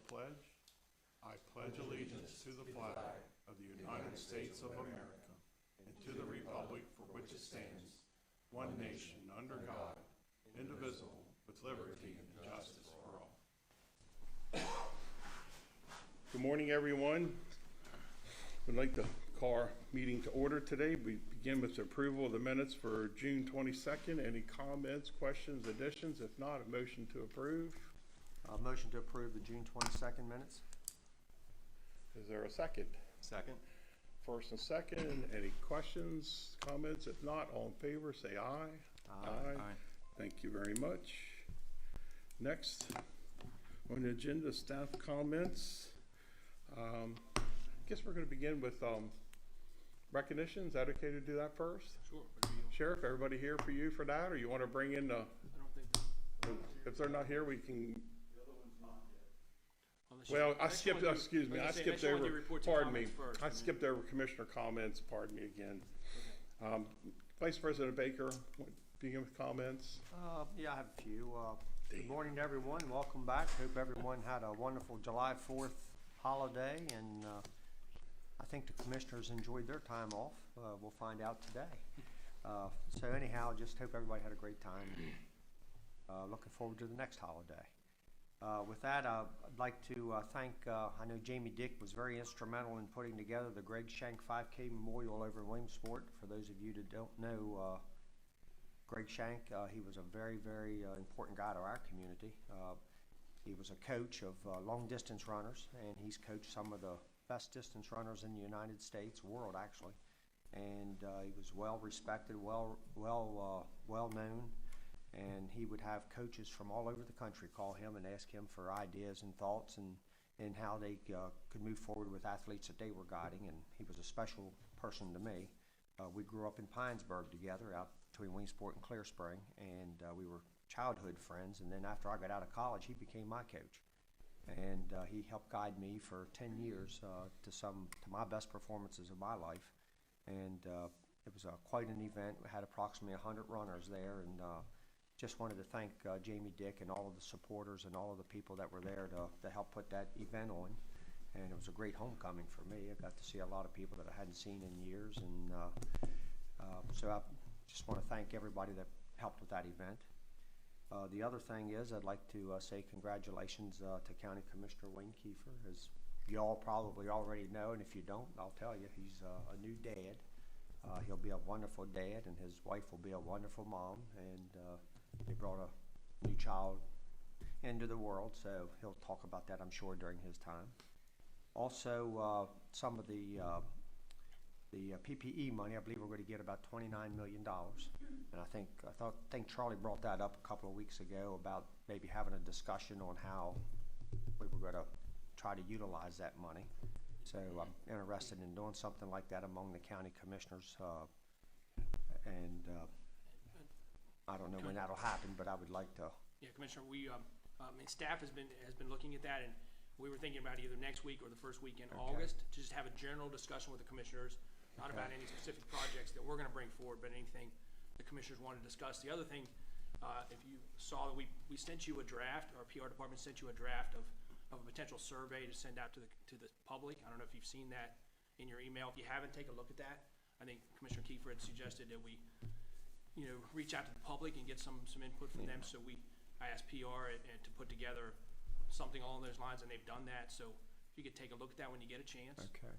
pledge. I pledge allegiance to the flag of the United States of America and to the republic for which it stands, one nation, under God, indivisible, with liberty and justice for all. Good morning, everyone. We'd like to call our meeting to order today. We begin with the approval of the minutes for June 22nd. Any comments, questions, additions? If not, a motion to approve. Motion to approve the June 22nd minutes. Is there a second? Second. First and second. Any questions, comments? If not, all in favor, say aye. Aye. Thank you very much. Next on the agenda, staff comments. I guess we're going to begin with recognition. Is that okay to do that first? Sure. Sheriff, everybody here for you for that, or you want to bring in the? I don't think. If they're not here, we can. The other one's not yet. Well, I skipped. Excuse me. I skipped over. Pardon me. I skipped over commissioner comments. Pardon me again. Okay. Vice President Baker, begin with comments. Yeah, I have a few. Good morning to everyone. Welcome back. Hope everyone had a wonderful July 4th holiday, and I think the commissioners enjoyed their time off. We'll find out today. So anyhow, just hope everybody had a great time. Looking forward to the next holiday. With that, I'd like to thank, I know Jamie Dick was very instrumental in putting together the Greg Shank 5K Memorial over in Williamsport. For those of you that don't know Greg Shank, he was a very, very important guy to our community. He was a coach of long distance runners, and he's coached some of the best distance runners in the United States, world actually. And he was well respected, well known. And he would have coaches from all over the country call him and ask him for ideas and thoughts and how they could move forward with athletes that they were guiding. And he was a special person to me. We grew up in Pinesburg together out between Williamsport and Clear Spring, and we were childhood friends. And then after I got out of college, he became my coach. And he helped guide me for 10 years to my best performances of my life. And it was quite an event. We had approximately 100 runners there, and just wanted to thank Jamie Dick and all of the supporters and all of the people that were there to help put that event on. And it was a great homecoming for me. I got to see a lot of people that I hadn't seen in years, and so I just want to thank everybody that helped with that event. The other thing is I'd like to say congratulations to County Commissioner Wayne Kiefer. As you all probably already know, and if you don't, I'll tell you, he's a new dad. He'll be a wonderful dad, and his wife will be a wonderful mom, and they brought a new child into the world, so he'll talk about that, I'm sure, during his time. Also, some of the PPE money, I believe we're going to get about $29 million, and I think Charlie brought that up a couple of weeks ago about maybe having a discussion on how we were going to try to utilize that money. So I'm interested in doing something like that among the county commissioners, and I don't know when that'll happen, but I would like to. Yeah, Commissioner, we staff has been looking at that, and we were thinking about either next week or the first week in August to just have a general discussion with the commissioners, not about any specific projects that we're going to bring forward, but anything the commissioners want to discuss. The other thing, if you saw that we sent you a draft, our PR department sent you a draft of a potential survey to send out to the public. I don't know if you've seen that in your email. If you haven't, take a look at that. I think Commissioner Kiefer had suggested that we reach out to the public and get some input from them. So I asked PR and to put together something along those lines, and they've done that. So if you could take a look at that when you get a chance. Okay.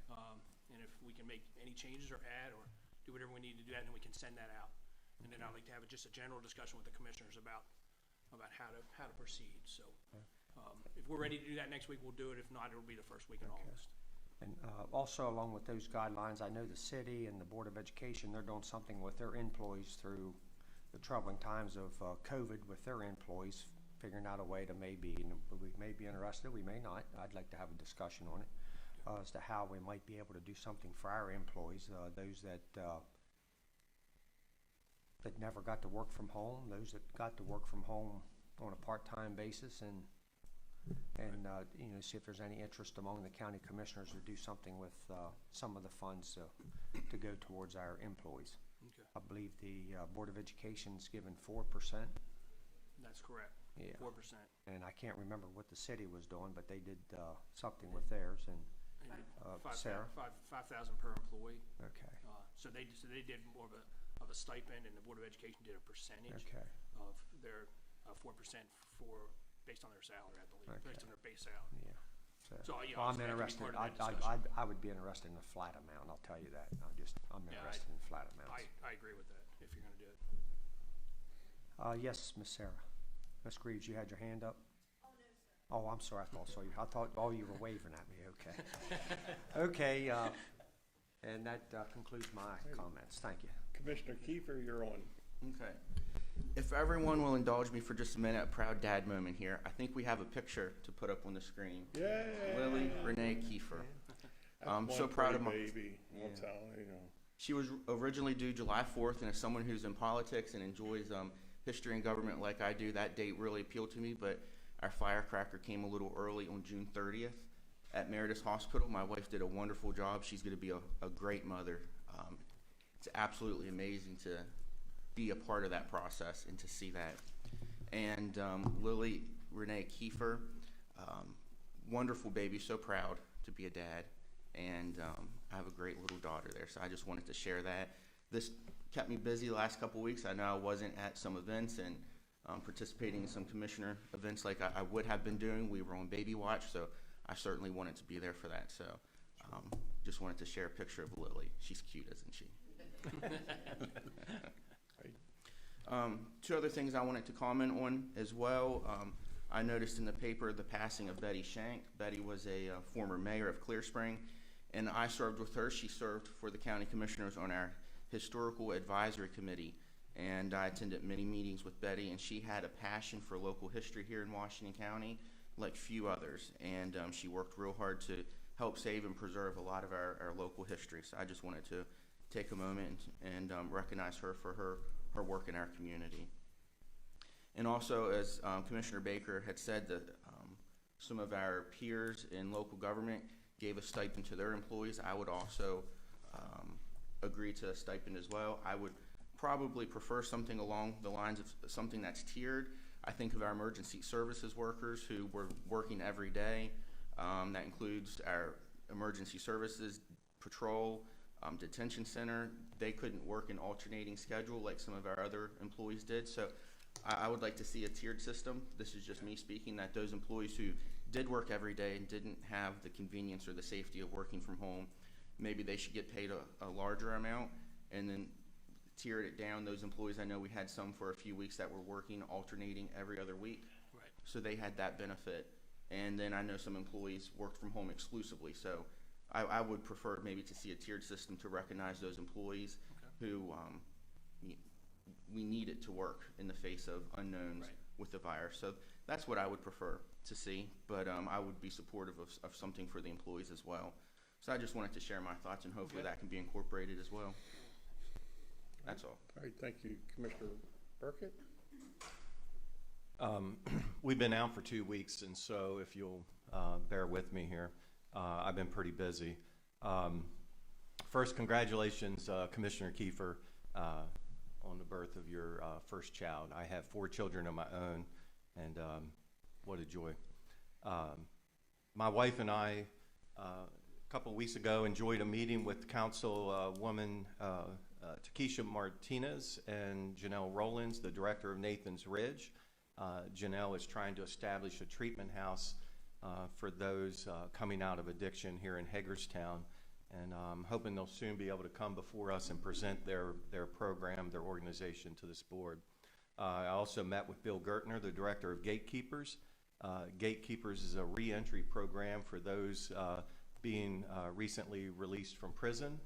And if we can make any changes or add or do whatever we need to do that, then we can send that out. And then I'd like to have just a general discussion with the commissioners about how to proceed. So if we're ready to do that next week, we'll do it. If not, it'll be the first week in August. And also, along with those guidelines, I know the city and the Board of Education, they're doing something with their employees through the troubling times of COVID with their employees, figuring out a way to we may be interested, we may not. I'd like to have a discussion on it as to how we might be able to do something for our employees, those that never got to work from home, those that got to work from home on a part-time basis, and see if there's any interest among the county commissioners to do something with some of the funds to go towards our employees. Okay. I believe the Board of Education's given 4% That's correct. Yeah. 4%. And I can't remember what the city was doing, but they did something with theirs. And Sarah? 5,000 per employee. Okay. So they did more of a stipend, and the Board of Education did a percentage Okay. of their 4% based on their salary, I believe, Okay. based on their base salary. Yeah. So, yeah, Well, I'm obviously that could be interested. part of that discussion. I would be interested in a flat amount. I'll tell you that. I'm Yeah, interested in flat amounts. I agree with that, if you're gonna do it. Yes, Miss Sarah. Miss Greaves, you had your hand up? Oh, no, sir. Oh, I'm sorry. I thought you were waving at me. Okay. Okay, and that concludes my comments. Thank you. Commissioner Kiefer, you're on. Okay. If everyone will indulge me for just a minute, a proud dad moment here. I think we have a picture to put up on the screen. Yay! Lily Renee Kiefer. I'm That's so one proud of my pretty baby. I'll Yeah. tell you, you know. She was originally due July 4th, and as someone who's in politics and enjoys history and government like I do, that date really appealed to me, but our firecracker came a little early on June 30th at Meredith Hospital. My wife did a wonderful job. She's going to be a great mother. It's absolutely amazing to be a part of that process and to see that. And Lily Renee Kiefer, wonderful baby, so proud to be a dad. And I have a great little daughter there, so I just wanted to share that. This kept me busy the last couple weeks. I know I wasn't at some events and participating in some commissioner events like I would have been doing. We were on baby watch, so I certainly wanted to be there for that. So just wanted to share a picture of Lily. She's cute, isn't she? Two other things I wanted to comment on as well. I noticed in the paper the passing of Betty Shank. Betty was a former mayor of Clear Spring, and I served with her. She served for the county commissioners on our historical advisory committee, and I attended many meetings with Betty, and she had a passion for local history here in Washington County like few others, and she worked real hard to help save and preserve a lot of our local history. So I just wanted to take a moment and recognize her for her work in our community. And also, as Commissioner Baker had said, that some of our peers in local government gave a stipend to their employees. I would also agree to a stipend as well. I would probably prefer something along the lines of something that's tiered. I think of our emergency services workers who were working every day. That includes our emergency services patrol, detention center. They couldn't work an alternating schedule like some of our other employees did. So I would like to see a tiered system. This is just me speaking, that those employees who did work every day and didn't have the convenience or the safety of working from home, maybe they should get paid a larger amount, and then tiered it down. Those employees, I know we had some for a few weeks that were working alternating every other week. Right. So they had that benefit. And then I know some employees worked from home exclusively. So I would prefer maybe to see a tiered system to recognize those employees who we needed to work in the face of unknowns with the virus. So that's what I would prefer to see, but I would be supportive of something for the employees as well. So I just wanted to share my thoughts, and hopefully that can be incorporated as well. That's all. All right, thank you. Commissioner Burkett? We've been out for 2 weeks, and so if you'll bear with me here, I've been pretty busy. First, congratulations, Commissioner Kiefer, on the birth of your first child. I have 4 children of my own, and what a joy. My wife and I, a couple of weeks ago, enjoyed a meeting with Councilwoman Takesha Martinez and Janelle Rollins, the director of Nathan's Ridge. Janelle is trying to establish a treatment house for those coming out of addiction here in Hagerstown, and I'm hoping they'll soon be able to come before us and present their program, their organization to this board. I also met with Bill Gertner, the director of Gatekeepers. Gatekeepers is a re-entry program for those being recently released from prison.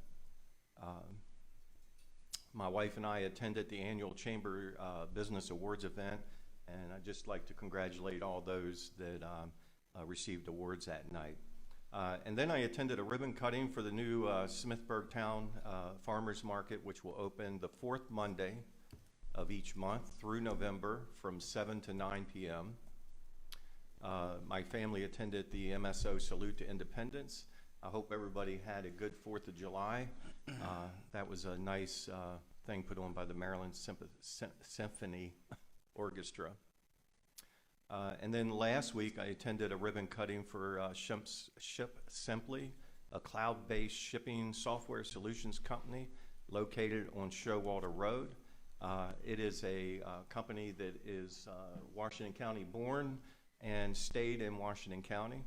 My wife and I attended the annual Chamber Business Awards event, and I'd just like to congratulate all those that received awards that night. And then I attended a ribbon cutting for the new Smithburg Town Farmers Market, which will open the 4th Monday of each month through November from 7 to 9 p.m. My family attended the MSO Salute to Independence. I hope everybody had a good 4th of July. That was a nice thing put on by the Maryland Symphony Orchestra. And then last week, I attended a ribbon cutting for Ship Simply, a cloud-based shipping software solutions company located on Showalter Road. It is a company that is Washington County born and stayed in Washington County.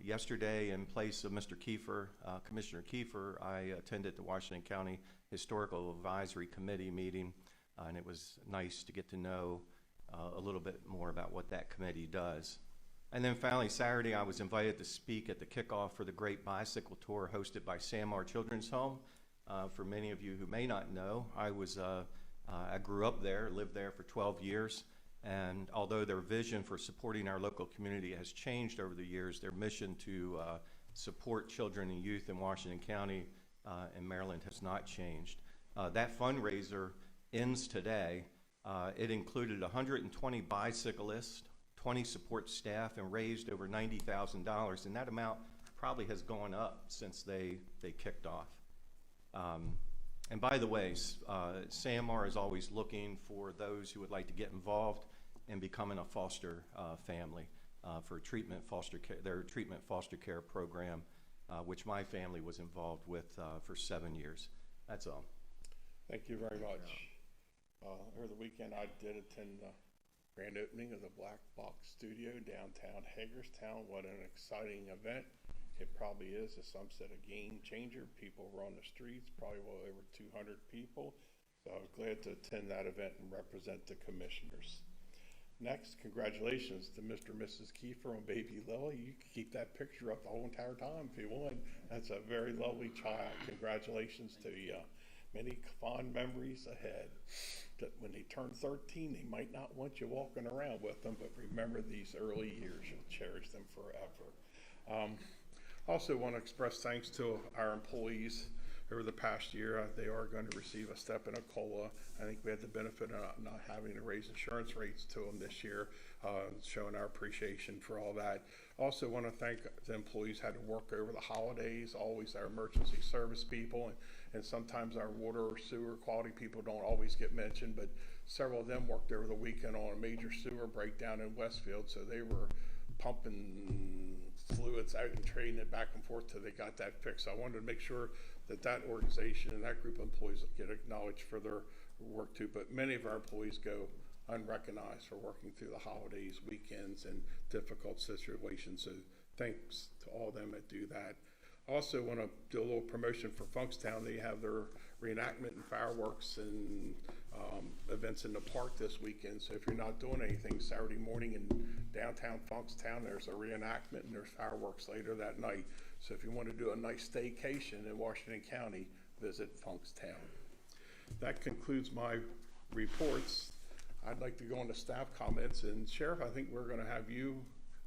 Yesterday, in place of Mr. Kiefer, Commissioner Kiefer, I attended the Washington County Historical Advisory Committee meeting, and it was nice to get to know a little bit more about what that committee does. And then finally, Saturday, I was invited to speak at the kickoff for the Great Bicycle Tour hosted by Samar Children's Home. For many of you who may not know, I grew up there, lived there for 12 years, and although their vision for supporting our local community has changed over the years, their mission to support children and youth in Washington County and Maryland has not changed. That fundraiser ends today. It included 120 bicyclists, 20 support staff, and raised over $90,000, and that amount probably has gone up since they kicked off. And by the way, SAMR is always looking for those who would like to get involved in becoming a foster family for their treatment foster care program, which my family was involved with for 7 years. That's all. Thank you very much. Over the weekend, I did attend the grand opening of the Black Box Studio downtown Hagerstown. What an exciting event. It probably is, as some said, a game changer. People were on the streets, probably well over 200 people. So I was glad to attend that event and represent the commissioners. Next, congratulations to Mr. and Mrs. Kiefer on baby Lily. You can keep that picture up the whole entire time if you want. That's a very lovely child. Congratulations to you. Many fond memories ahead. That when they turn 13, they might not want you walking around with them, but remember these early years. You'll cherish them forever. Also want to express thanks to our employees over the past year. They are going to receive a step in a COLA. I think we had the benefit of not having to raise insurance rates to them this year, showing our appreciation for all that. Also want to thank the employees who had to work over the holidays, always our emergency service people, and sometimes our water or sewer quality people don't always get mentioned, but several of them worked over the weekend on a major sewer breakdown in Westfield, so they were pumping fluids out and trading it back and forth till they got that fixed. So I wanted to make sure that that organization and that group of employees get acknowledged for their work too, but many of our employees go unrecognized for working through the holidays, weekends, and difficult situations. So thanks to all of them that do that. Also want to do a little promotion for Funkstown. They have their reenactment and fireworks and events in the park this weekend. So if you're not doing anything Saturday morning in downtown Funkstown, there's a reenactment and there's fireworks later that night. So if you want to do a nice staycation in Washington County, visit Funkstown. That concludes my reports. I'd like to go into staff comments, and Sheriff, I think we're going to have you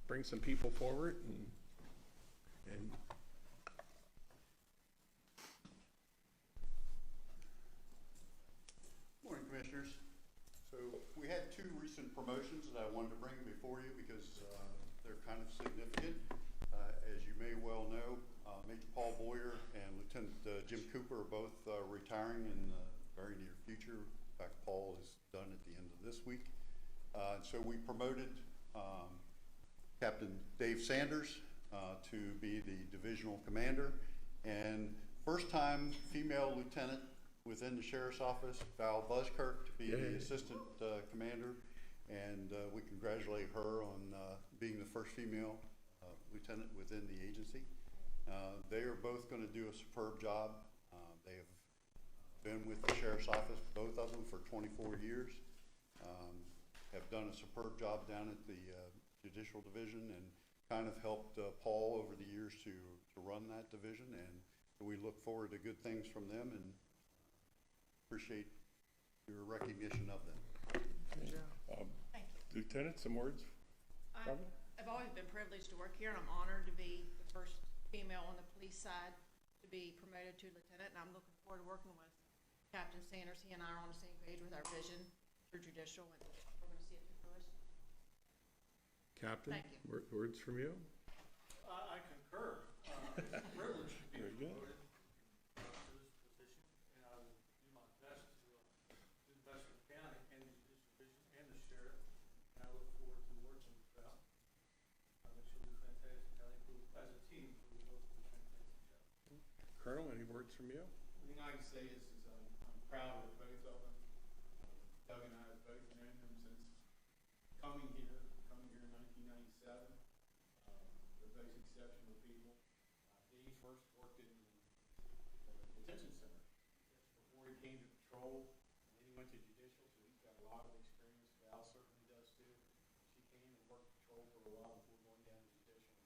bring some people forward and Morning, Commissioners. So we had two recent promotions that I wanted to bring before you because they're kind of significant. As you may well know, Major Paul Boyer and Lieutenant Jim Cooper are both retiring in the very near future. In fact, Paul is done at the end of this week. So we promoted Captain Dave Sanders to be the divisional commander, and first time female lieutenant within the Sheriff's Office, Val Buskirk, to be the assistant commander, and we congratulate her on being the first female lieutenant within the agency. They are both going to do a superb job. They have been with the Sheriff's Office, both of them, for 24 years. Have done a superb job down at the Judicial Division and kind of helped Paul over the years to run that division, and we look forward to good things from them and appreciate your recognition of them. Thank you. Lieutenant, some words? I've always been privileged to work here, and I'm honored to be the first female on the police side to be promoted to lieutenant, and I'm looking forward to working with Captain Sanders. He and I are on the same page with our vision for judicial, and we're going to see it through fruition. Captain, Thank you. Words from you? I concur. It's a privilege to be Very good. promoted to this position, and I will do my best to do the best I can in the Judicial Division and the Sheriff, and I look forward to she'll do fantastic. I think we'll, as a team, we'll both do a fantastic job. Colonel, any words from you? The thing I can say is I'm proud of both of them. Doug and I have both known them since coming here in 1997. They're both exceptional people. Dave first worked in the detention center before he came to patrol, and then he went to judicial, so he's got a lot of experience. Val certainly does too. She came and worked patrol for a while before going down to judicial,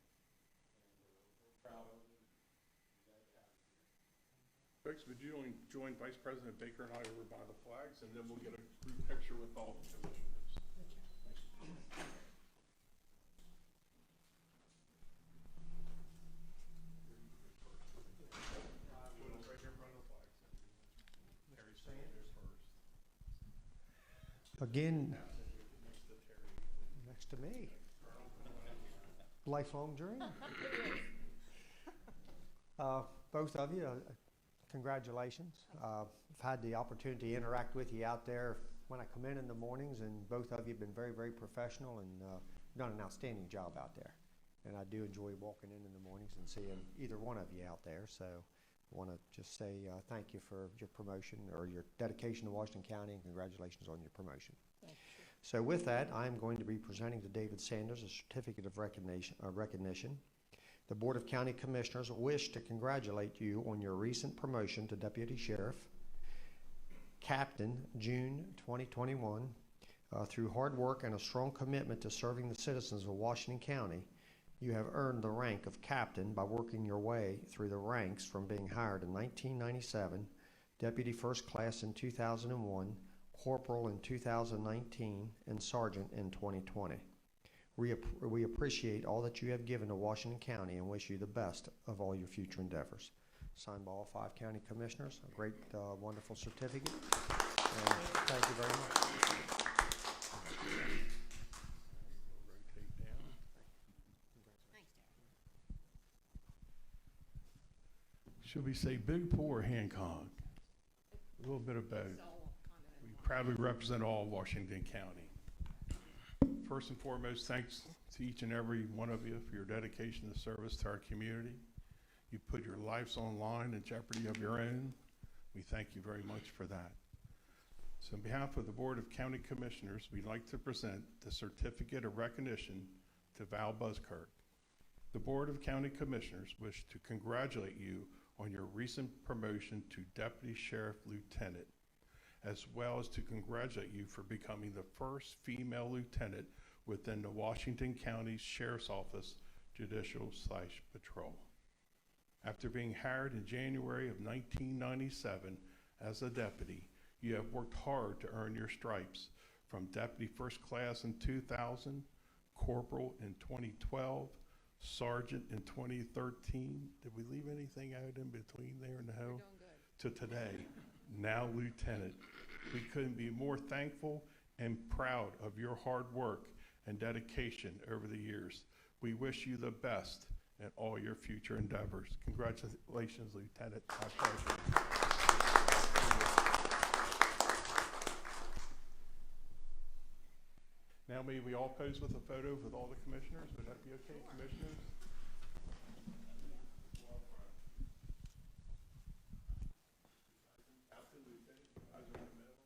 and we're proud of them. Glad to have them here. Folks, would you join Vice President Baker and I over by the flags, and then we'll get a group picture with all the commissioners. Right here in front of the flags. Terry Sanders first. Again, Next to Terry. next to me. Lifelong dream. Both of you, congratulations. I've had the opportunity to interact with you out there when I come in the mornings, and both of you have been very, very professional and done an outstanding job out there. And I do enjoy walking in the mornings and seeing either one of you out there. So I want to just say thank you for your promotion or your dedication to Washington County, and congratulations on your promotion. So with that, I'm going to be presenting to David Sanders a certificate of recognition. The Board of County Commissioners wish to congratulate you on your recent promotion to Deputy Sheriff, Captain, June 2021. Through hard work and a strong commitment to serving the citizens of Washington County, you have earned the rank of Captain by working your way through the ranks from being hired in 1997, Deputy First Class in 2001, Corporal in 2019, and Sergeant in 2020. We appreciate all that you have given to Washington County and wish you the best of all your future endeavors. Signed by all 5 county commissioners. A great, wonderful certificate. And thank you very much. Rotate down. Thanks, Derek. Should we say Big Pool or Hancock? A little bit of both. It's all kind of We proudly represent all of Washington County. First and foremost, thanks to each and every one of you for your dedication to service to our community. You put your lives on line in jeopardy of your own. We thank you very much for that. So on behalf of the Board of County Commissioners, we'd like to present the certificate of recognition to Val Buskirk. The Board of County Commissioners wish to congratulate you on your recent promotion to Deputy Sheriff Lieutenant, as well as to congratulate you for becoming the first female lieutenant within the Washington County Sheriff's Office Judicial/Patrol. After being hired in January of 1997 as a deputy, you have worked hard to earn your stripes from Deputy First Class in 2000, Corporal in 2012, Sergeant in 2013. Did we leave anything out in between there? No. You're doing good. To today, now Lieutenant. We couldn't be more thankful and proud of your hard work and dedication over the years. We wish you the best in all your future endeavors. Congratulations, Lieutenant. My pleasure. Now may we all pose with a photo with all the commissioners? Would that be okay, commissioners? Captain, Lieutenant, guys are in the middle.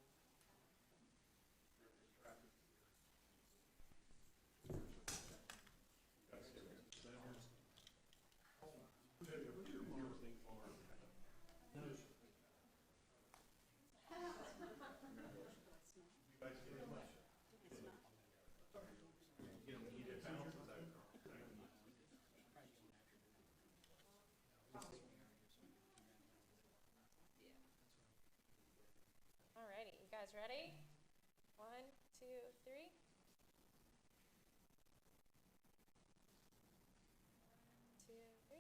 Alrighty, you guys ready? 1, 2, 3. 1, 2, 3.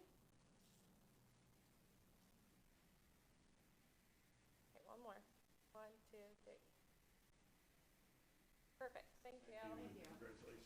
Okay, one more. 1, 2, 3. Perfect. Thank you. Congratulations.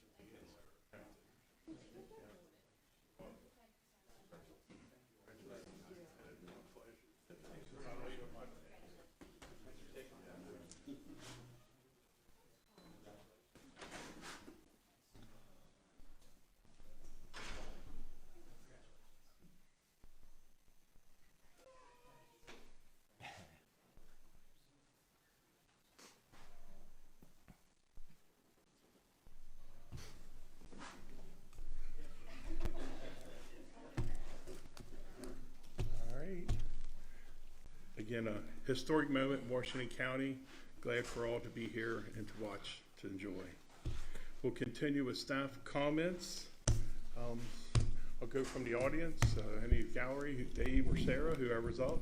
Again, a historic moment in Washington County. Glad for all to be here and to watch, to enjoy. We'll continue with staff comments. I'll go from the audience. Any gallery, Dave or Sarah, whoever's up.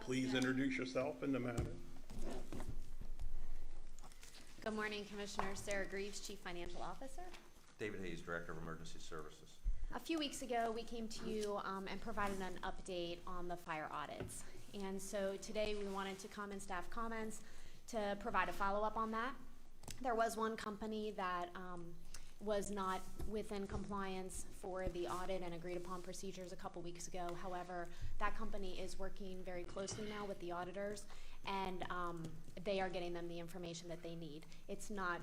Please introduce yourself and the matter. Good morning, Commissioners. Sarah Greaves, Chief Financial Officer. David Hayes, Director of Emergency Services. A few weeks ago, we came to you and provided an update on the fire audits. And so today we wanted to come in staff comments to provide a follow-up on that. There was one company that was not within compliance for the audit and agreed upon procedures a couple weeks ago. However, that company is working very closely now with the auditors, and they are getting them the information that they need. It's not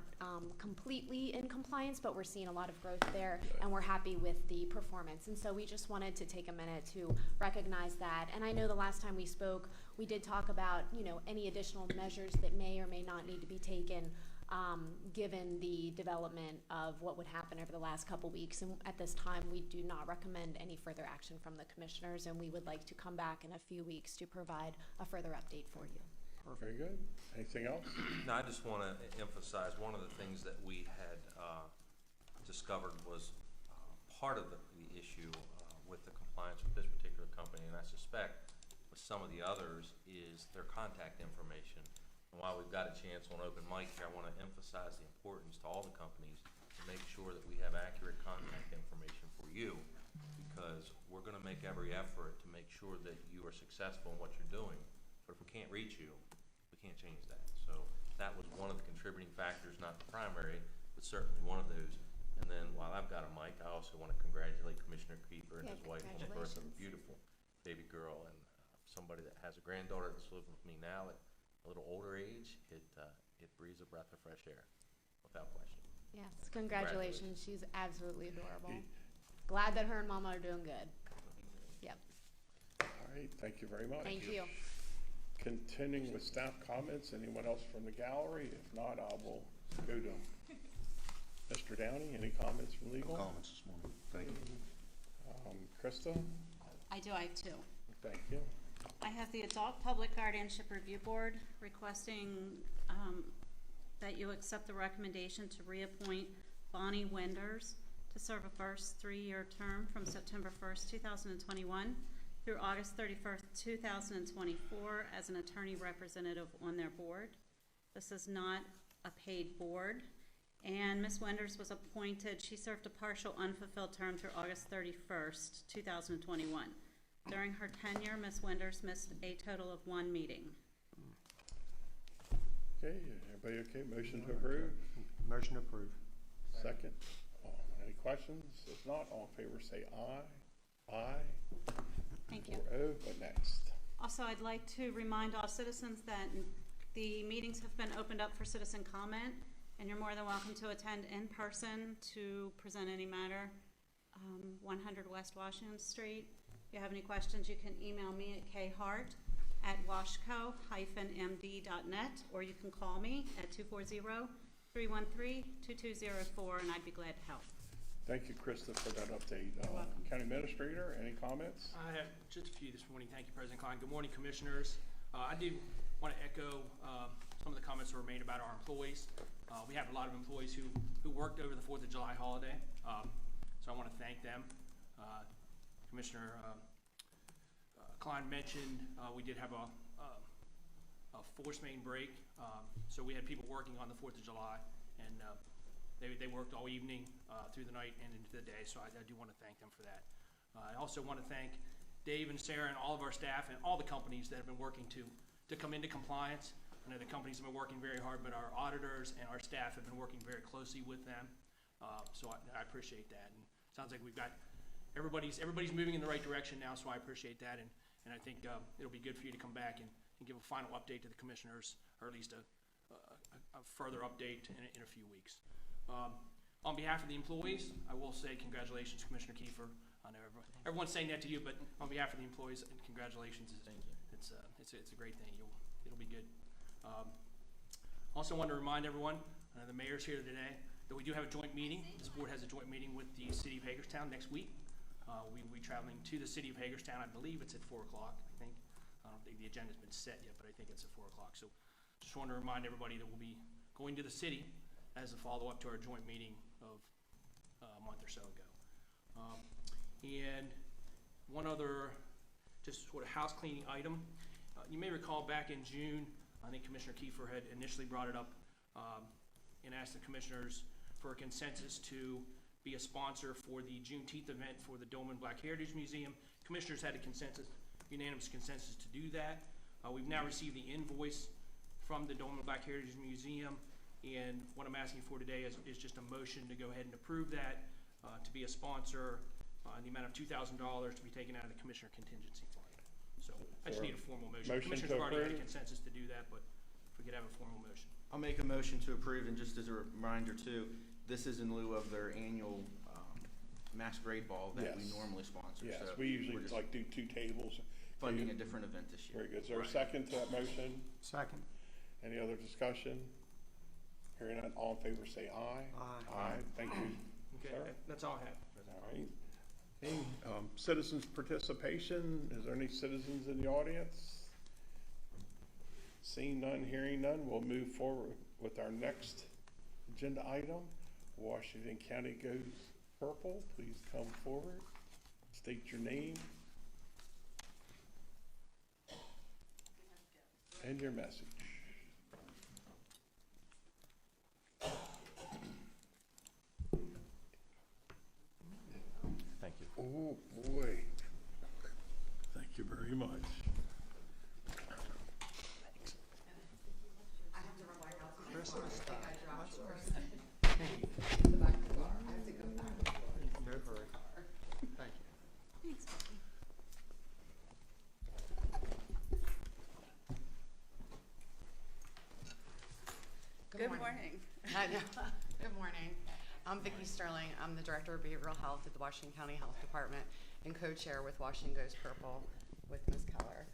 completely in compliance, but we're seeing a lot of growth there, and we're happy with the performance. And so we just wanted to take a minute to recognize that. And I know the last time we spoke, we did talk about, you know, any additional measures that may or may not need to be taken given the development of what would happen over the last couple weeks. And at this time, we do not recommend any further action from the commissioners, and we would like to come back in a few weeks to provide a further update for you. Very good. Anything else? Now, I just want to emphasize one of the things that we had discovered was part of the issue with the compliance with this particular company, and I suspect with some of the others, is their contact information. And while we've got a chance on open mic here, I want to emphasize the importance to all the companies to make sure that we have accurate contact information for you, because we're going to make every effort to make sure that you are successful in what you're doing. But if we can't reach you, we can't change that. So that was one of the contributing factors, not the primary, but certainly one of those. And then while I've got a mic, I also want to congratulate Commissioner Kiefer and his wife on the birth of a beautiful baby girl, and somebody that has a granddaughter that's living with me now at a little older age. It breathes a breath of fresh air, without question. Yes, congratulations. She's absolutely adorable. Glad that her and Mama are doing good. Yep. All right, thank you very much. Thank you. Continuing with staff comments, anyone else from the gallery? If not, I will go to Mr. Downey. Any comments from legal? No comments this morning. Thank you. Krista? I do, I have two. Thank you. I have the Adult Public Guardianship Review Board requesting that you accept the recommendation to reappoint Bonnie Wenders to serve a first 3-year term from September 1st, 2021 through August 31st, 2024 as an attorney representative on their board. This is not a paid board, and Ms. Wenders was appointed. She served a partial unfulfilled term through August 31st, 2021. During her tenure, Ms. Wenders missed a total of 1 meeting. Okay, everybody okay? Motion to approve? Motion approved. Second. Any questions? If not, all in favor say aye. Aye. Thank you. 4-0. What next? Also, I'd like to remind all citizens that the meetings have been opened up for citizen comment, and you're more than welcome to attend in person to present any matter. 100 West Washington Street. If you have any questions, you can email me at khart@washco-md.net, or you can call me at 240-313-2204, and I'd be glad to help. Thank you, Krista, for that update. County Administrator, any comments? I have just a few this morning. Thank you, President Klein. Good morning, Commissioners. I do want to echo some of the comments that were made about our employees. We have a lot of employees who worked over the 4th of July holiday, so I want to thank them. Commissioner Klein mentioned we did have a force main break, so we had people working on the 4th of July, and they worked all evening through the night and into the day, so I do want to thank them for that. I also want to thank Dave and Sarah and all of our staff and all the companies that have been working to come into compliance. I know the companies have been working very hard, but our auditors and our staff have been working very closely with them, so I appreciate that. And it sounds like we've got everybody's moving in the right direction now, so I appreciate that, and I think it'll be good for you to come back and give a final update to the commissioners, or at least a further update in a few weeks. On behalf of the employees, I will say congratulations, Commissioner Kiefer. I know everyone's saying that to you, but on behalf of the employees, congratulations. Thank you. It's a great thing. It'll be good. Also want to remind everyone, the mayor's here today, that we do have a joint meeting. This board has a joint meeting with the city of Hagerstown next week. We will be traveling to the city of Hagerstown. I believe it's at 4 o'clock, I think. I don't think the agenda's been set yet, but I think it's at 4 o'clock. So just want to remind everybody that we'll be going to the city as a follow-up to our joint meeting of a month or so ago. And one other just sort of house cleaning item. You may recall back in June, I think Commissioner Kiefer had initially brought it up and asked the commissioners for a consensus to be a sponsor for the Juneteenth event for the Dolman Black Heritage Museum. Commissioners had a unanimous consensus to do that. We've now received the invoice from the Dolman Black Heritage Museum, and what I'm asking for today is just a motion to go ahead and approve that, to be a sponsor in the amount of $2,000 to be taken out of the Commissioner Contingency Fund. So I just need a formal motion. Commissioners have already had a consensus to do that, but if we could have a formal motion. I'll make a motion to approve, and just as a reminder too, this is in lieu of their annual masquerade ball that we normally sponsor. Yes, so we usually we're just like do 2 tables. funding a different event this year. Very good. Is there a second to that motion? Second. Any other discussion? Hearing none, all in favor say aye. Aye. Aye. Thank you, Okay, sir. that's all I have. All right. Okay, citizens' participation. Is there any citizens in the audience? Seeing none, hearing none, we'll move forward with our next agenda item. Washington County Goes Purple. Please come forward. State your name and your message. Thank you. Oh, boy. Thank you very much. Christmas time. No hurry. Thank you. Thanks, Becky. Good morning. I know. Good morning. I'm Vicki Sterling. I'm the Director of Behavioral Health at the Washington County Health Department and co-chair with Washington Goes Purple with Ms. Keller.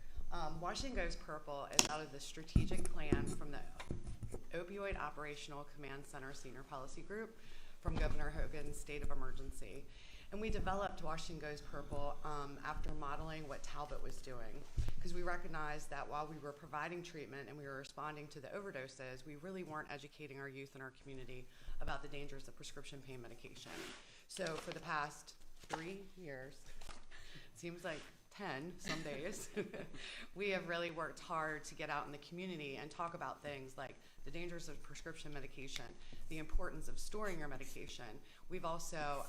Washington Goes Purple is out of the strategic plan from the Opioid Operational Command Center Senior Policy Group from Governor Hogan's state of emergency. And we developed Washington Goes Purple after modeling what Talbot was doing, because we recognized that while we were providing treatment and we were responding to the overdoses, we really weren't educating our youth in our community about the dangers of prescription pain medication. So for the past 3 years, seems like 10 some days, we have really worked hard to get out in the community and talk about things like the dangers of prescription medication, the importance of storing your medication. We've also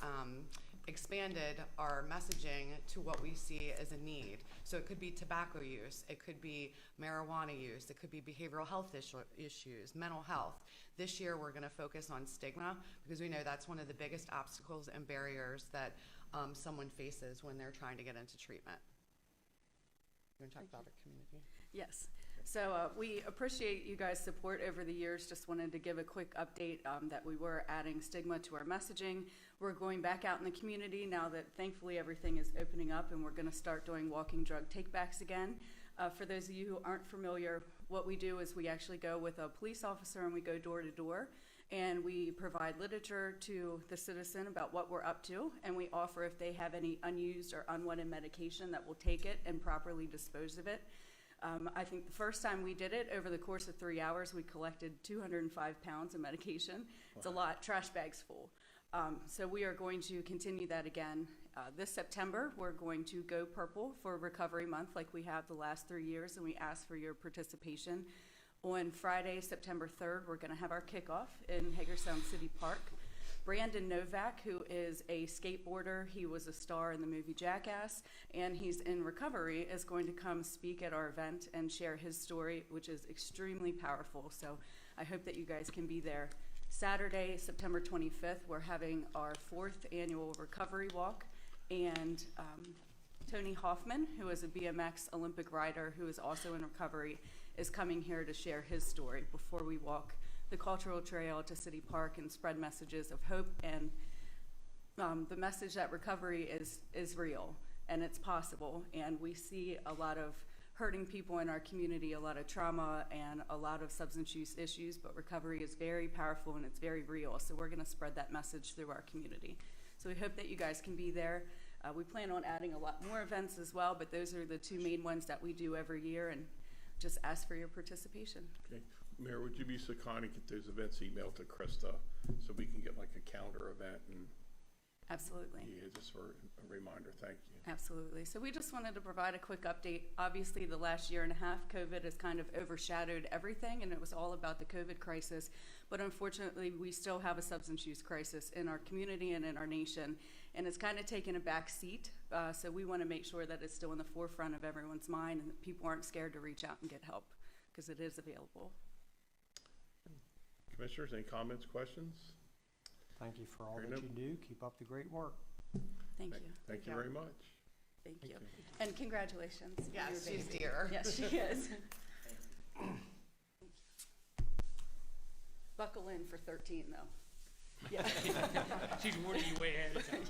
expanded our messaging to what we see as a need. So it could be tobacco use, it could be marijuana use, it could be behavioral health issues, mental health. This year we're going to focus on stigma, because we know that's one of the biggest obstacles and barriers that someone faces when they're trying to get into treatment. You want to talk about our community? Yes. So we appreciate you guys' support over the years. Just wanted to give a quick update that we were adding stigma to our messaging. We're going back out in the community now that thankfully everything is opening up, and we're going to start doing walking drug takebacks again. For those of you who aren't familiar, what we do is we actually go with a police officer and we go door to door, and we provide literature to the citizen about what we're up to, and we offer if they have any unused or unwanted medication that will take it and properly dispose of it. I think the first time we did it, over the course of 3 hours, we collected 205 pounds of medication. It's a lot, trash bags full. So we are going to continue that again. This September, we're going to go purple for Recovery Month like we have the last 3 years, and we ask for your participation. On Friday, September 3rd, we're going to have our kickoff in Hagerstown City Park. Brandon Novak, who is a skateboarder, he was a star in the movie Jackass, and he's in recovery, is going to come speak at our event and share his story, which is extremely powerful. So I hope that you guys can be there. Saturday, September 25th, we're having our 4th annual recovery walk, and Tony Hoffman, who is a BMX Olympic rider who is also in recovery, is coming here to share his story before we walk the cultural trail to City Park and spread messages of hope and the message that recovery is real and it's possible. And we see a lot of hurting people in our community, a lot of trauma and a lot of substance use issues, but recovery is very powerful and it's very real. So we're going to spread that message through our community. So we hope that you guys can be there. We plan on adding a lot more events as well, but those are the two main ones that we do every year, and just ask for your participation. Okay. Mayor, would you be so kind and get those events emailed to Krista so we can get like a calendar event and Absolutely. yeah, just for a reminder. Thank you. Absolutely. So we just wanted to provide a quick update. Obviously, the last year and a half, COVID has kind of overshadowed everything, and it was all about the COVID crisis. But unfortunately, we still have a substance use crisis in our community and in our nation, and it's kind of taken a back seat. So we want to make sure that it's still in the forefront of everyone's mind and that people aren't scared to reach out and get help, because it is available. Commissioners, any comments, questions? Thank you for all Very that good. you do. Keep up the great work. Thank you. Thank you very much. Thank you. Thank you. And congratulations. on your Yes, she's baby. dear. Yes, she is. Buckle in for 13, though. Yeah. She's warning you way ahead of time.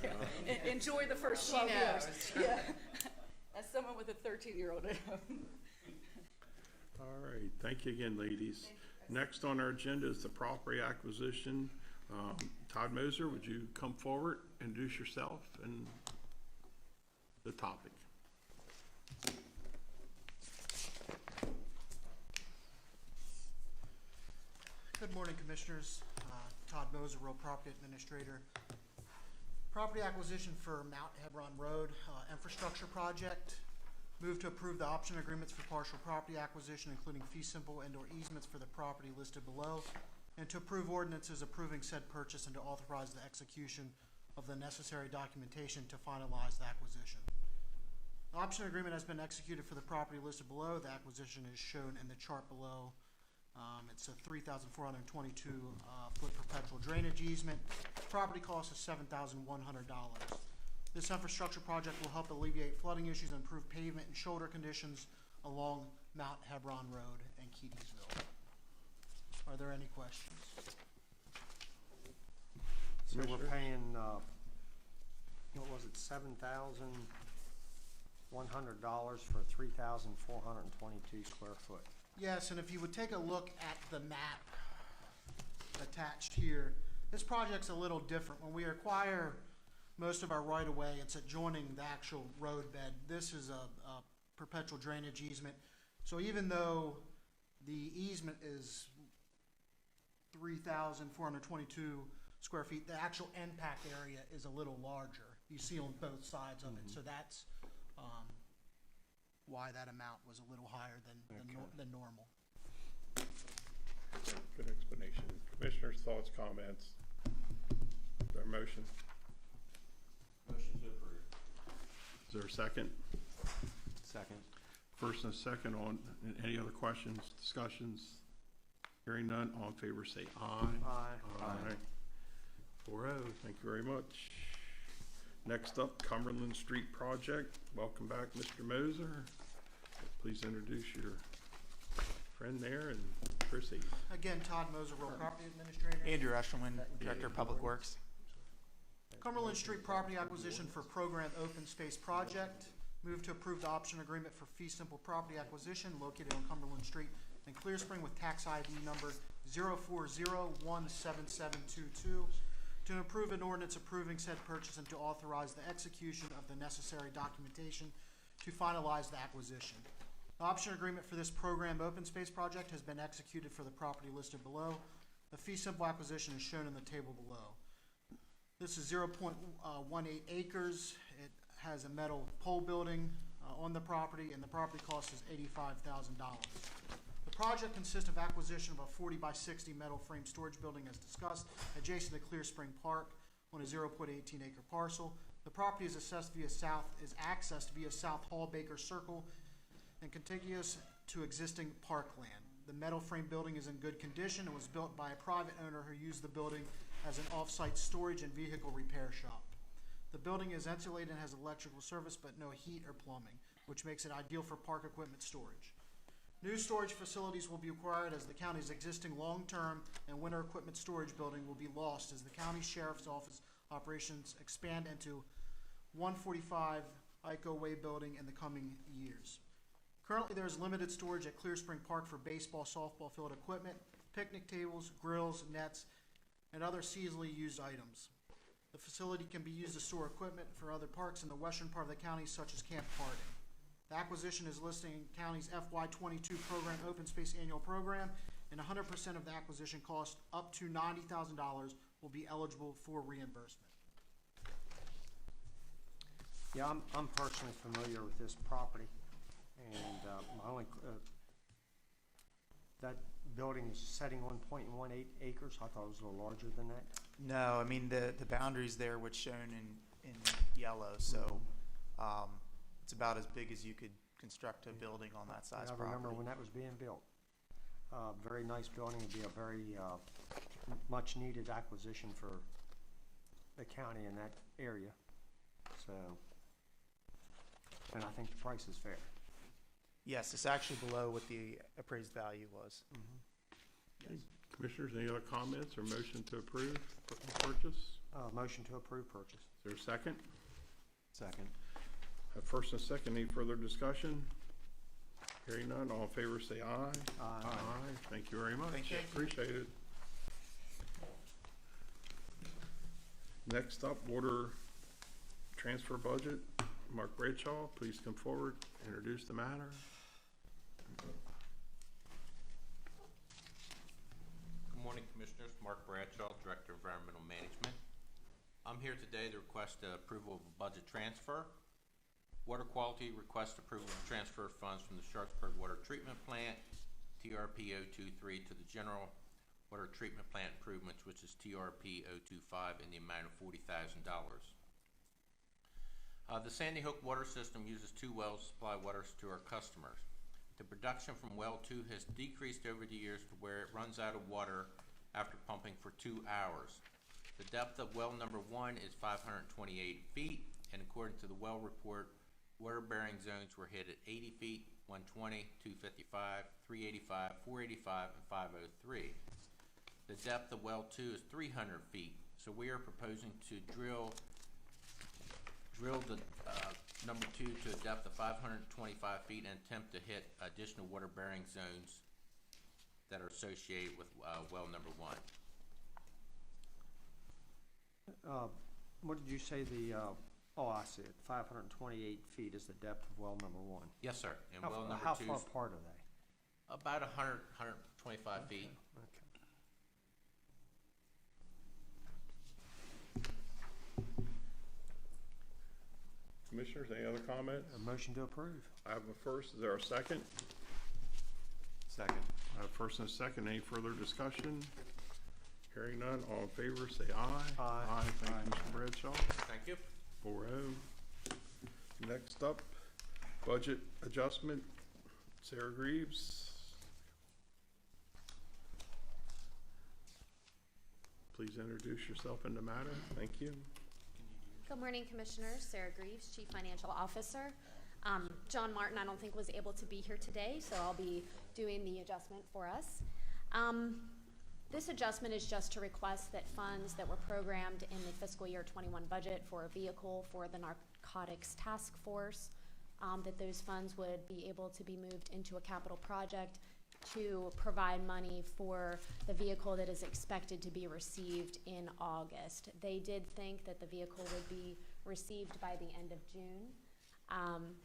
Enjoy the first She 12 knows. years. Yeah. As someone with a 13-year-old at home. All right, thank you again, ladies. Next on our agenda is the property acquisition. Todd Moser, would you come forward, introduce yourself and the topic? Good morning, Commissioners. Todd Moser, Real Property Administrator. Property acquisition for Mount Hebron Road infrastructure project. Move to approve the option agreements for partial property acquisition, including fee simple and/or easements for the property listed below, and to approve ordinances approving said purchase and to authorize the execution of the necessary documentation to finalize the acquisition. The option agreement has been executed for the property listed below. The acquisition is shown in the chart below. It's a 3,422 foot perpetual drainage easement. Property cost is $7,100. This infrastructure project will help alleviate flooding issues and improve pavement and shoulder conditions along Mount Hebron Road in Keedysville. Are there any questions? So we're Commissioner? paying, what was it, $7,100 for 3,422 square foot. Yes, and if you would take a look at the map attached here, this project's a little different. When we acquire most of our right-of-way, it's adjoining the actual road bed. This is a perpetual drainage easement. So even though the easement is 3,422 square feet, the actual impact area is a little larger. You see on both sides of it. So that's why that amount was a little higher than normal. Good explanation. Commissioners, thoughts, comments? Is there a motion? Motion to approve. Is there a second? Second. First and a second on, any other questions, discussions? Hearing none, all in favor say aye. Aye. Aye. 4-0, thank you very much. Next up, Cumberland Street Project. Welcome back, Mr. Moser. Please introduce your friend there and proceed. Again, Todd Moser, Real Property Administrator. Andrew Eshelman, Director of Public Works. Cumberland Street property acquisition for program open space project. Move to approve the option agreement for fee simple property acquisition located on Cumberland Street in Clear Spring with tax ID number 040-17722. To approve an ordinance approving said purchase and to authorize the execution of the necessary documentation to finalize the acquisition. The option agreement for this program open space project has been executed for the property listed below. The fee simple acquisition is shown in the table below. This is 0.18 acres. It has a metal pole building on the property, and the property cost is $85,000. The project consists of acquisition of a 40 by 60 metal frame storage building as discussed, adjacent to Clear Spring Park on a 0.18 acre parcel. The property is accessed via South Hall Baker Circle and contiguous to existing parkland. The metal frame building is in good condition and was built by a private owner who used the building as an off-site storage and vehicle repair shop. The building is insulated and has electrical service but no heat or plumbing, which makes it ideal for park equipment storage. New storage facilities will be acquired as the county's existing long-term and winter equipment storage building will be lost as the county sheriff's office operations expand into 145 Ico Way building in the coming years. Currently, there is limited storage at Clear Spring Park for baseball, softball field equipment, picnic tables, grills, nets, and other seasonally used items. The facility can be used to store equipment for other parks in the western part of the county, such as Camp Harding. The acquisition is listed in county's FY22 program open space annual program, and 100% of the acquisition cost up to $90,000 will be eligible for reimbursement. Yeah, I'm personally familiar with this property, and my only, that building is setting 1.18 acres. I thought it was a little larger than that. No, I mean, the boundaries there, what's shown in yellow, so it's about as big as you could construct a building on that size property. I remember when that was being built. Very nice building. It'd be a very much needed acquisition for the county in that area. So, and I think the price is fair. Yes, it's actually below what the appraised value was. Okay. Commissioners, any other comments or motion to approve the purchase? Motion to approve purchase. Is there a second? Second. Have first and second. Any further discussion? Hearing none, all in favor say aye. Aye. Aye. Thank you very much. Thank you. Appreciate it. Next up, water transfer budget. Mark Bradshaw, please come forward, introduce the matter. Good morning, Commissioners. Mark Bradshaw, Director of Environmental Management. I'm here today to request approval of a budget transfer. Water Quality requests approval to transfer funds from the Sharpsburg Water Treatment Plant, TRP 023, to the General Water Treatment Plant Improvements, which is TRP 025, in the amount of $40,000. The Sandy Hook water system uses 2 wells to supply water to our customers. The production from well 2 has decreased over the years to where it runs out of water after pumping for 2 hours. The depth of well number 1 is 528 feet, and according to the well report, water-bearing zones were hit at 80 feet, 120, 255, 385, 485, and 503. The depth of well 2 is 300 feet, so we are proposing to drill the number 2 to a depth of 525 feet and attempt to hit additional water-bearing zones that are associated with well number 1. What did you say the, oh, I see it, 528 feet is the depth of well number 1. Yes, sir. And well number 2 How far apart are they? about 125 feet. Okay. Commissioners, any other comments? A motion to approve. I have a first, is there a second? Second. I have first and a second, any further discussion? Hearing none, all in favor say aye. Aye. Aye, thank you, Mr. Bradshaw. Thank you. 4-0. Next up, budget adjustment, Sarah Greaves. Please introduce yourself in the matter, thank you. Good morning, Commissioners. Sarah Greaves, Chief Financial Officer. John Martin, I don't think, was able to be here today, so I'll be doing the adjustment for us. This adjustment is just to request that funds that were programmed in the fiscal year 21 budget for a vehicle for the Narcotics Task Force, that those funds would be able to be moved into a capital project to provide money for the vehicle that is expected to be received in August. They did think that the vehicle would be received by the end of June.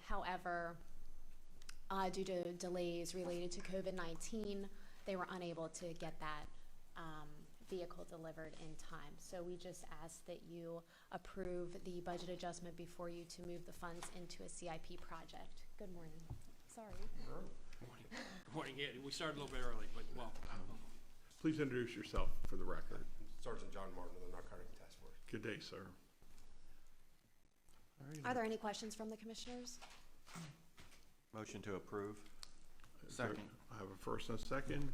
However, due to delays related to COVID-19, they were unable to get that vehicle delivered in time. So we just ask that you approve the budget adjustment before you to move the funds into a CIP project. Good morning. Sorry. Good morning. Yeah, we started a little bit early, but well. Please introduce yourself for the record. Sergeant John Martin of the Narcotics Task Force. Good day, sir. All right. Are there any questions from the commissioners? Motion to approve. Second. I have a first and a second.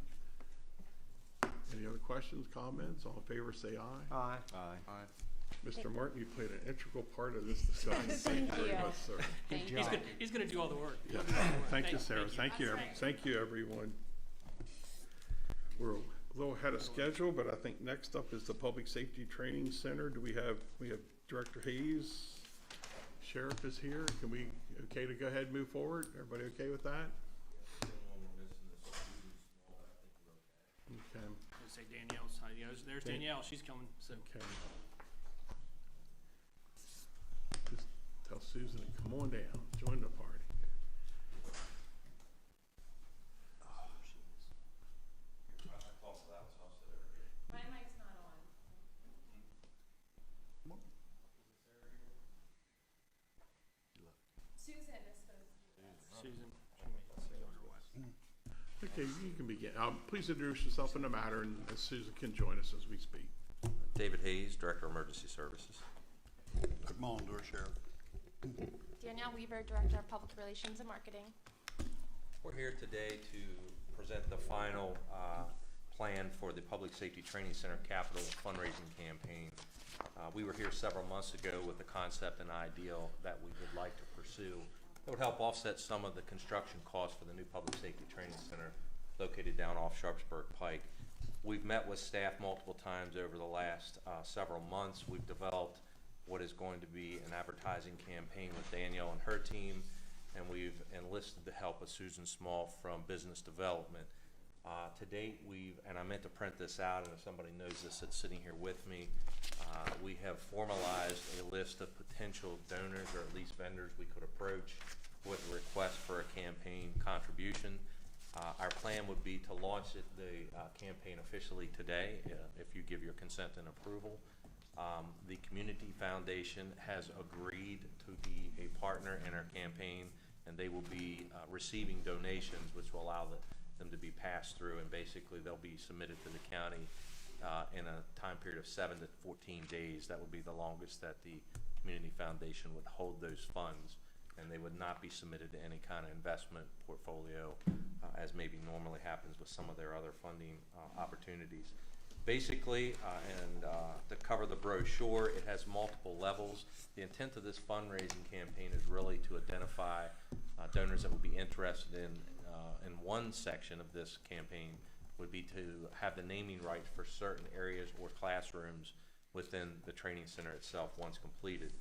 Any other questions, comments? All in favor say aye. Aye. Aye. Aye. Mr. Martin, you played an integral part of this discussion. Thank you very much, sir. Good job. He's gonna do all the work. Yeah. Thank you, Sarah. Thank you. Thank you, everyone. We're a little ahead of schedule, but I think next up is the Public Safety Training Center. Do we have Director Hayes? Sheriff is here. Can we, okay to go ahead and move forward? Everybody okay with that? Okay. Say Danielle's, there's Danielle, she's coming, so. Okay. Susan, come on down, join the party. My mic's not on. Susan is supposed to do this. Susan. Okay, you can begin. Please introduce yourself and the matter, and Susan can join us as we speak. David Hayes, Director of Emergency Services. Good morning, Sheriff. Danielle Weaver, Director of Public Relations and Marketing. We're here today to present the final plan for the Public Safety Training Center capital fundraising campaign. We were here several months ago with the concept and ideal that we would like to pursue that would help offset some of the construction costs for the new Public Safety Training Center located down off Sharpsburg Pike. We've met with staff multiple times over the last several months. We've developed what is going to be an advertising campaign with Danielle and her team, and we've enlisted the help of Susan Small from Business Development. To date, and I meant to print this out, and if somebody knows this that's sitting here with me, we have formalized a list of potential donors, or at least vendors we could approach with a request for a campaign contribution. Our plan would be to launch the campaign officially today, if you give your consent and approval. The Community Foundation has agreed to be a partner in our campaign, and they will be receiving donations, which will allow them to be passed through, and basically they'll be submitted to the county in a time period of 7 to 14 days. That would be the longest that the Community Foundation would hold those funds, and they would not be submitted to any kind of investment portfolio, as maybe normally happens with some of their other funding opportunities. Basically, to cover the brochure, it has multiple levels. The intent of this fundraising campaign is really to identify donors that would be interested in one section of this campaign would be to have the naming rights for certain areas or classrooms within the training center itself once completed.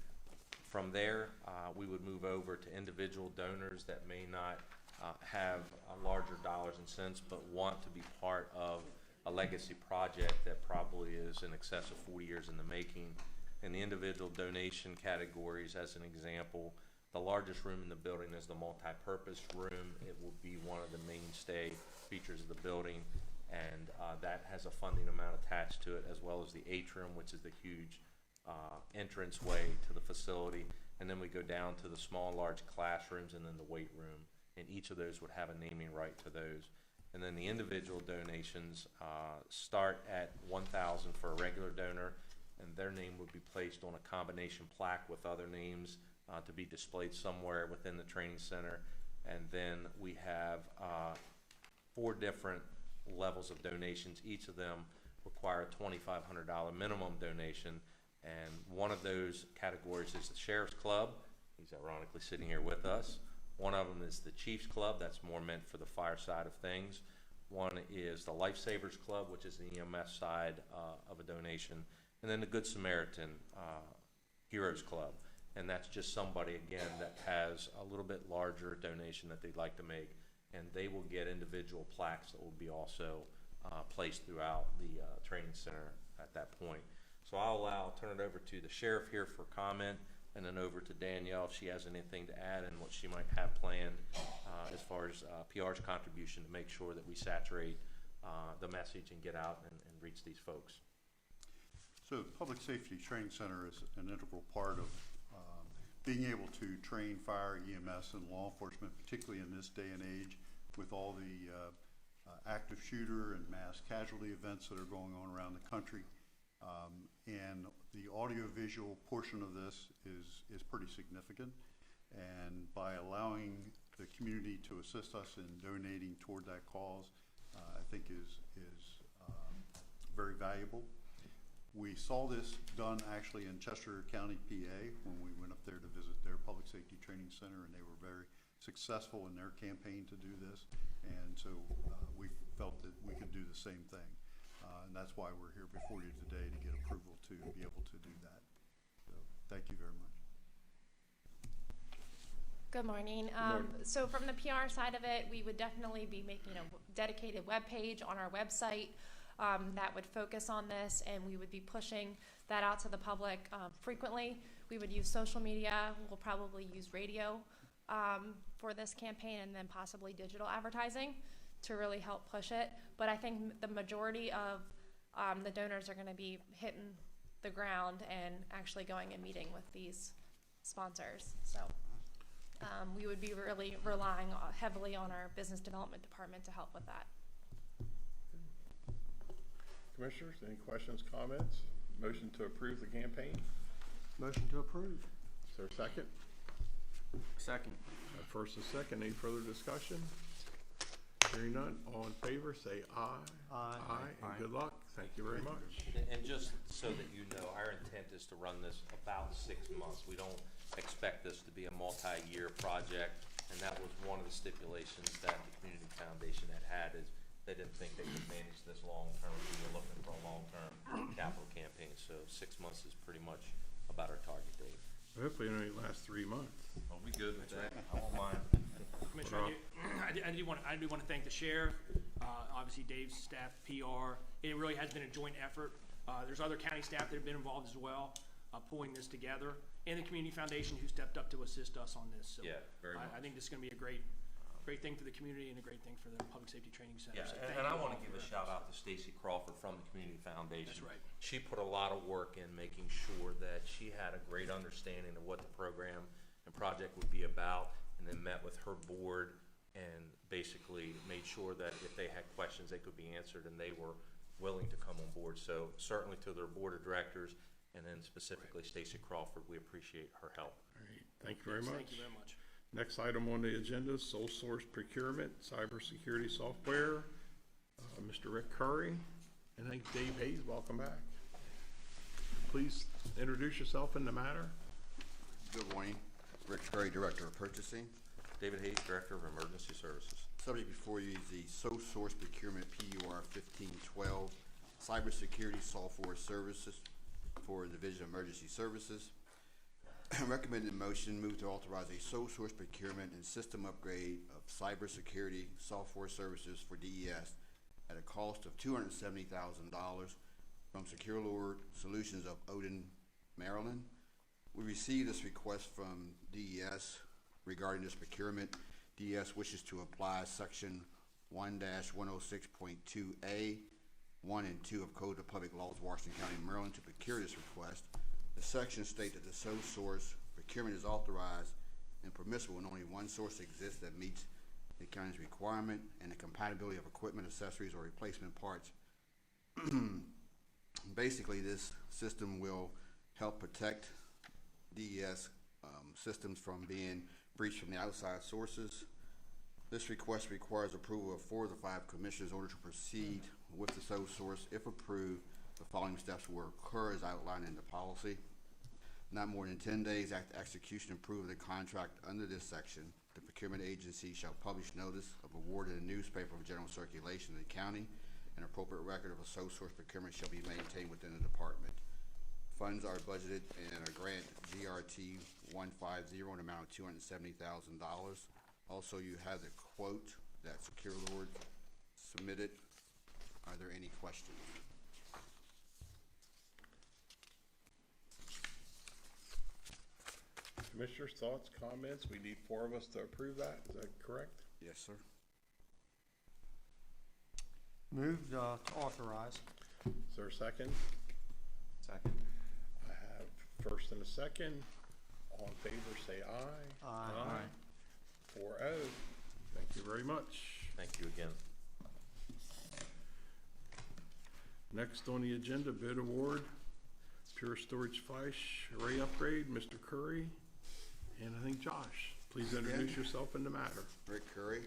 From there, we would move over to individual donors that may not have larger dollars and cents, but want to be part of a legacy project that probably is in excess of 40 years in the making. In the individual donation categories, as an example, the largest room in the building is the multi-purpose room. It will be one of the mainstay features of the building, and that has a funding amount attached to it, as well as the atrium, which is the huge entranceway to the facility. And then we go down to the small and large classrooms, and then the weight room, and each of those would have a naming right to those. And then the individual donations start at $1,000 for a regular donor, and their name would be placed on a combination plaque with other names to be displayed somewhere within the training center. And then we have 4 different levels of donations. Each of them require a $2,500 minimum donation, and one of those categories is the Sheriff's Club. He's ironically sitting here with us. One of them is the Chiefs Club. That's more meant for the fire side of things. One is the Lifesavers Club, which is the EMS side of a donation. And then the Good Samaritan Heroes Club. And that's just somebody, again, that has a little bit larger donation that they'd like to make. And they will get individual plaques that will be also placed throughout the training center at that point. So I'll turn it over to the sheriff here for comment, and then over to Danielle if she has anything to add and what she might have planned as far as PR's contribution to make sure that we saturate the message and get out and reach these folks. So the Public Safety Training Center is an integral part of being able to train fire, EMS, and law enforcement, particularly in this day and age with all the active shooter and mass casualty events that are going on around the country. And the audio-visual portion of this is pretty significant. And by allowing the community to assist us in donating toward that cause, I think is very valuable. We saw this done actually in Chester County, PA, when we went up there to visit their public safety training center, and they were very successful in their campaign to do this. And so we felt that we could do the same thing. And that's why we're here before you today, to get approval to be able to do that. So thank you very much. Good morning. So from the PR side of it, we would definitely be making a dedicated web page on our website that would focus on this, and we would be pushing that out to the public frequently. We would use social media. We'll probably use radio for this campaign, and then possibly digital advertising to really help push it. But I think the majority of the donors are going to be hitting the ground and actually going and meeting with these sponsors. So we would be really relying heavily on our business development department to help with that. Commissioners, any questions, comments? Motion to approve the campaign? Motion to approve. Is there a second? Second. First and second, any further discussion? Hearing none, all in favor, say aye. Aye. And good luck. Thank you very much. And just so that you know, our intent is to run this about 6 months. We don't expect this to be a multi-year project, and that was one of the stipulations that the Community Foundation had is they didn't think they could manage this long-term. We were looking for a long-term capital campaign, so 6 months is pretty much about our target date. Hopefully it only lasts 3 months. I'll be good with that. I won't mind. Commissioner, I do want to thank the sheriff, obviously Dave's staff, PR. It really has been a joint effort. There's other county staff that have been involved as well, pulling this together, and the Community Foundation who stepped up to assist us on this. So Yeah, very much. I think this is going to be a great thing for the community and a great thing for the Public Safety Training Center. Yeah, So and I want to thank give you a all shout out to Stacy Crawford from the Community Foundation. That's right. She put a lot of work in making sure that she had a great understanding of what the program and project would be about, and then met with her board and basically made sure that if they had questions, they could be answered, and they were willing to come on board. So certainly to their board of directors, and then specifically Stacy Crawford, we appreciate her help. All right, thank you very much. Thank you very much. Next item on the agenda, sole source procurement, cybersecurity software. Mr. Rick Curry, and I think Dave Hayes, welcome back. Please introduce yourself in the matter. Good morning. Rick Curry, Director of Purchasing. David Hayes, Director of Emergency Services. Subject before you is the sole source procurement PUR 1512 cybersecurity software services for the Division of Emergency Services. Recommended motion, move to authorize a sole source procurement and system upgrade of cybersecurity software services for DES at a cost of $270,000 from Secure Lord Solutions of Odin, Maryland. We received this request from DES regarding this procurement. DES wishes to apply section 1-106.2A, 1 and 2 of Code of Public Laws, Washington County, Maryland, to procure this request. The section states that the sole source procurement is authorized and permissible when only one source exists that meets the county's requirement and the compatibility of equipment, accessories, or replacement parts. Basically, this system will help protect DES systems from being breached from the outside sources. This request requires approval of 4 of the 5 commissioners in order to proceed with the sole source. If approved, the following steps will occur as outlined in the policy. Not more than 10 days after execution and approval of the contract under this section, the procurement agency shall publish notice of award in a newspaper of general circulation in the county. An appropriate record of a sole source procurement shall be maintained within the department. Funds are budgeted in a grant GRT 150 in an amount of $270,000. Also, you have the quote that Secure Lord submitted. Are there any questions? Commissioners, thoughts, comments? We need 4 of us to approve that. Is that correct? Yes, sir. Moved to authorize. Is there a second? Second. I have first and a second. All in favor, say aye. Aye. 4-0. Thank you very much. Thank you again. Next on the agenda, bid award, Pure Storage Flash Array Upgrade, Mr. Curry, and I think Josh. Please introduce yourself in the matter. Rick Curry,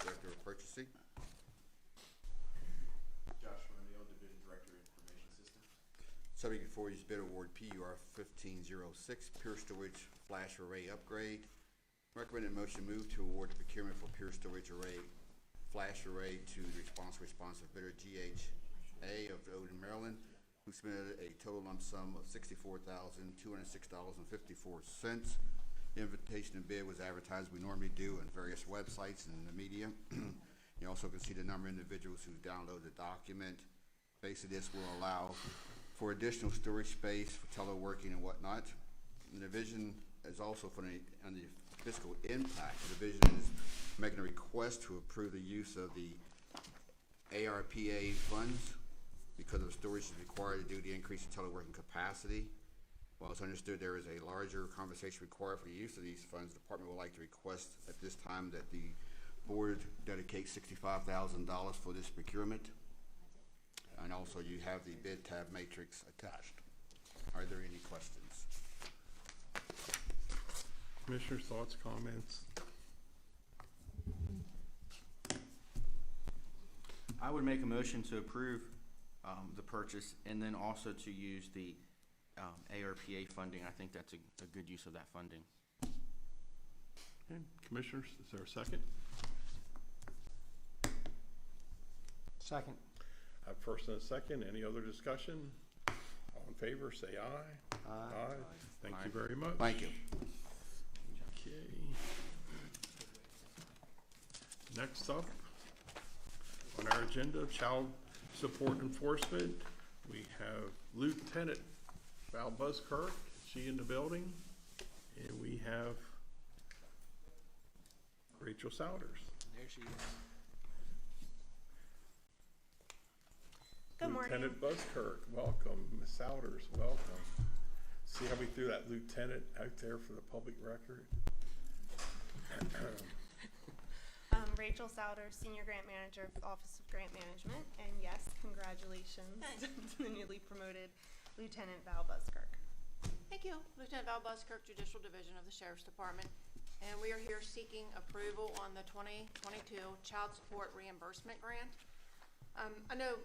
Director of Purchasing. Josh Romeo, Division Director of Information Systems. Subject before you is bid award PUR 1506 Pure Storage Flash Array Upgrade. Recommended motion, move to award the procurement for Pure Storage Array Flash Array to the responsive bidder GHA of Odin, Maryland, who submitted a total lump sum of $64,206.54. The invitation to bid was advertised we normally do on various websites and in the media. You also can see the number of individuals who download the document. Basically, this will allow for additional storage space for teleworking and whatnot. The division is also for on the fiscal impact. The division is making a request to approve the use of the ARPA funds because of storage is required due to the increase in teleworking capacity. While it's understood there is a larger conversation required for the use of these funds, the department would like to request at this time that the board dedicate $65,000 for this procurement. And also you have the bid tab matrix attached. Are there any questions? Commissioners, thoughts, comments? I would make a motion to approve the purchase and then also to use the ARPA funding. I think that's a good use of that funding. Okay. Commissioners, is there a second? Second. First and a second. Any other discussion? All in favor, say aye. Aye. Thank Aye. you very much. Thank you. Okay. Next up on our agenda, child support enforcement, we have Lieutenant Val Buskirk. Is she in the building? And we have Rachel Souders. There she is. Good morning. Lieutenant Buskirk, welcome. Ms. Souders, welcome. See how we threw that lieutenant out there for the public record? Rachel Souders, Senior Grant Manager for the Office of Grant Management, and yes, congratulations to the newly promoted Lieutenant Val Buskirk. Thank you. Lieutenant Val Buskirk, Judicial Division of the Sheriff's Department. And we are here seeking approval on the 2022 Child Support Reimbursement Grant. I know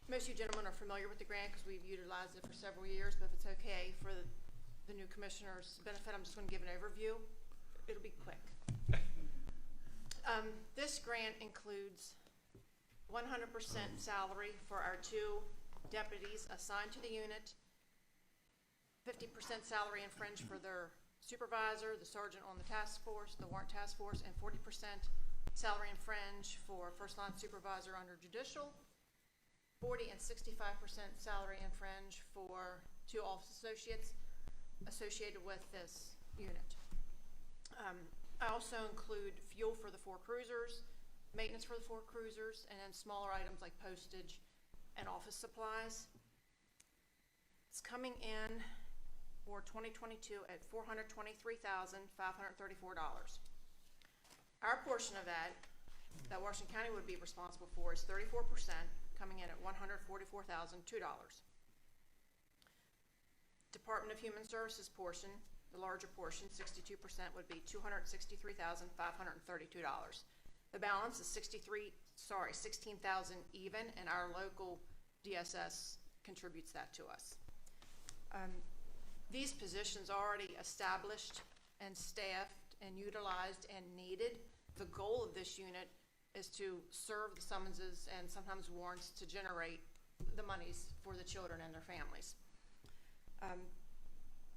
most of you gentlemen are familiar with the grant because we've utilized it for several years, but if it's okay for the new commissioner's benefit, I'm just going to give an overview. It'll be quick. This grant includes 100% salary for our 2 deputies assigned to the unit, 50% salary and fringe for their supervisor, the sergeant on the task force, the warrant task force, and 40% salary and fringe for first line supervisor under judicial, 40 and 65% salary and fringe for 2 office associates associated with this unit. I also include fuel for the 4 cruisers, maintenance for the 4 cruisers, and then smaller items like postage and office supplies. It's coming in for 2022 at $423,534. Our portion of that Washington County would be responsible for is 34%, coming in at $144,002. Department of Human Services portion, the larger portion, 62%, would be $263,532. The balance is $16,000 even, and our local DSS contributes that to us. These positions are already established and staffed and utilized and needed. The goal of this unit is to serve the summonses and sometimes warrants to generate the monies for the children and their families.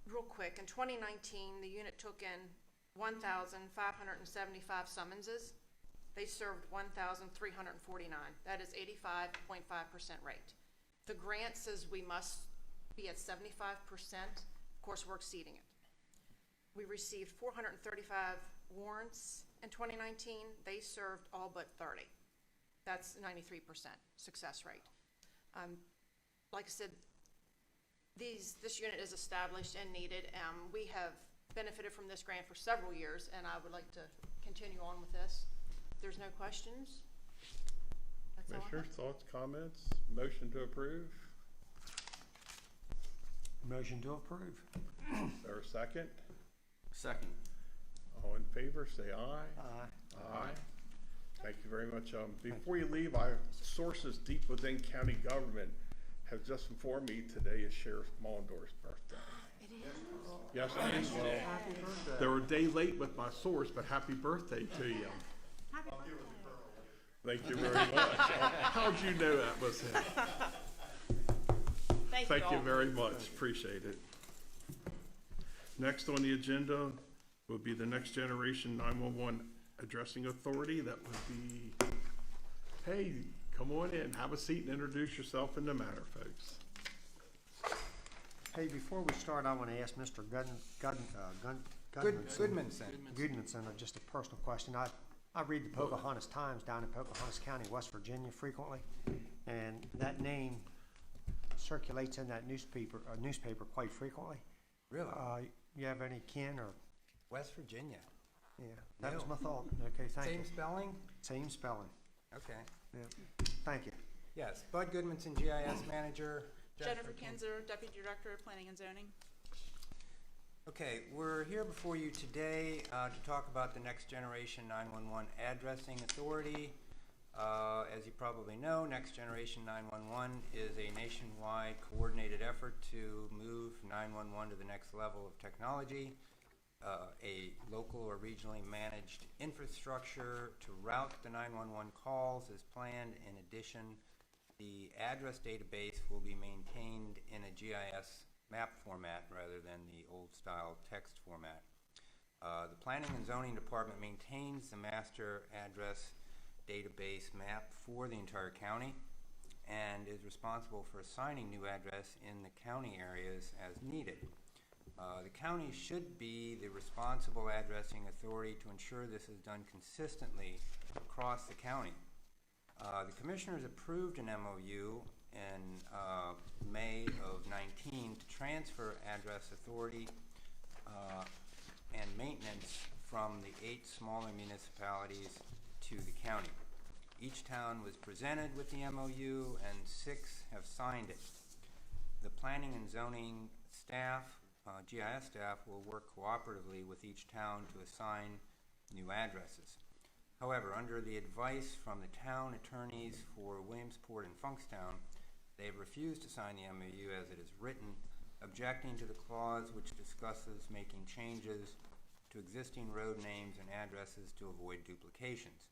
Real quick, in 2019, the unit took in 1,575 summonses. They served 1,349. That is 85.5% rate. The grant says we must be at 75%. Of course, we're exceeding it. We received 435 warrants in 2019. They served all but 30. That's 93% success rate. Like I said, this unit is established and needed. We have benefited from this grant for several years, and I would like to continue on with this. If there's no questions, that's all I have. Commissioners, thoughts, comments? Motion to approve? Motion to approve. Is there a second? Second. All in favor, say aye. Aye. Aye. Thank you very much. Before you leave, our sources deep within county government have just informed me today is Sheriff Mondor's birthday. It is. Yes, it is. Well, they were a day late with my source, but happy birthday to you. Happy birthday. Thank you very much. How'd you know that was him? Thank you very much. Appreciate it. Next on the agenda will be the Next Generation 911 Addressing Authority. That would be, hey, come on in, have a seat and introduce yourself in the matter, folks. Hey, before we start, I want to ask Mr. Goodmanson just a personal question. I read the Pocahontas Times down in Pocahontas County, West Virginia frequently, and that name circulates in that newspaper quite frequently. Really? You have any kin or? West Virginia. Yeah, that was No. my thought. Okay, thank you. Same spelling? Same spelling. Okay. Yeah, thank you. Yes, Bud Goodmanson, GIS Manager. Jennifer Kinzer, Deputy Director of Planning and Zoning. Okay, we're here before you today to talk about the Next Generation 911 Addressing Authority. As you probably know, Next Generation 911 is a nationwide coordinated effort to move 911 to the next level of technology. A local or regionally managed infrastructure to route the 911 calls is planned. In addition, the address database will be maintained in a GIS map format rather than the old style text format. The Planning and Zoning Department maintains the master address database map for the entire county and is responsible for assigning new address in the county areas as needed. The county should be the responsible addressing authority to ensure this is done consistently across the county. The commissioners approved an MOU in May of 19 to transfer address authority and maintenance from the 8 smaller municipalities to the county. Each town was presented with the MOU and 6 have signed it. The planning and zoning staff, GIS staff, will work cooperatively with each town to assign new addresses. However, under the advice from the town attorneys for Williamsport and Funkstown, they have refused to sign the MOU as it is written, objecting to the clause which discusses making changes to existing road names and addresses to avoid duplications.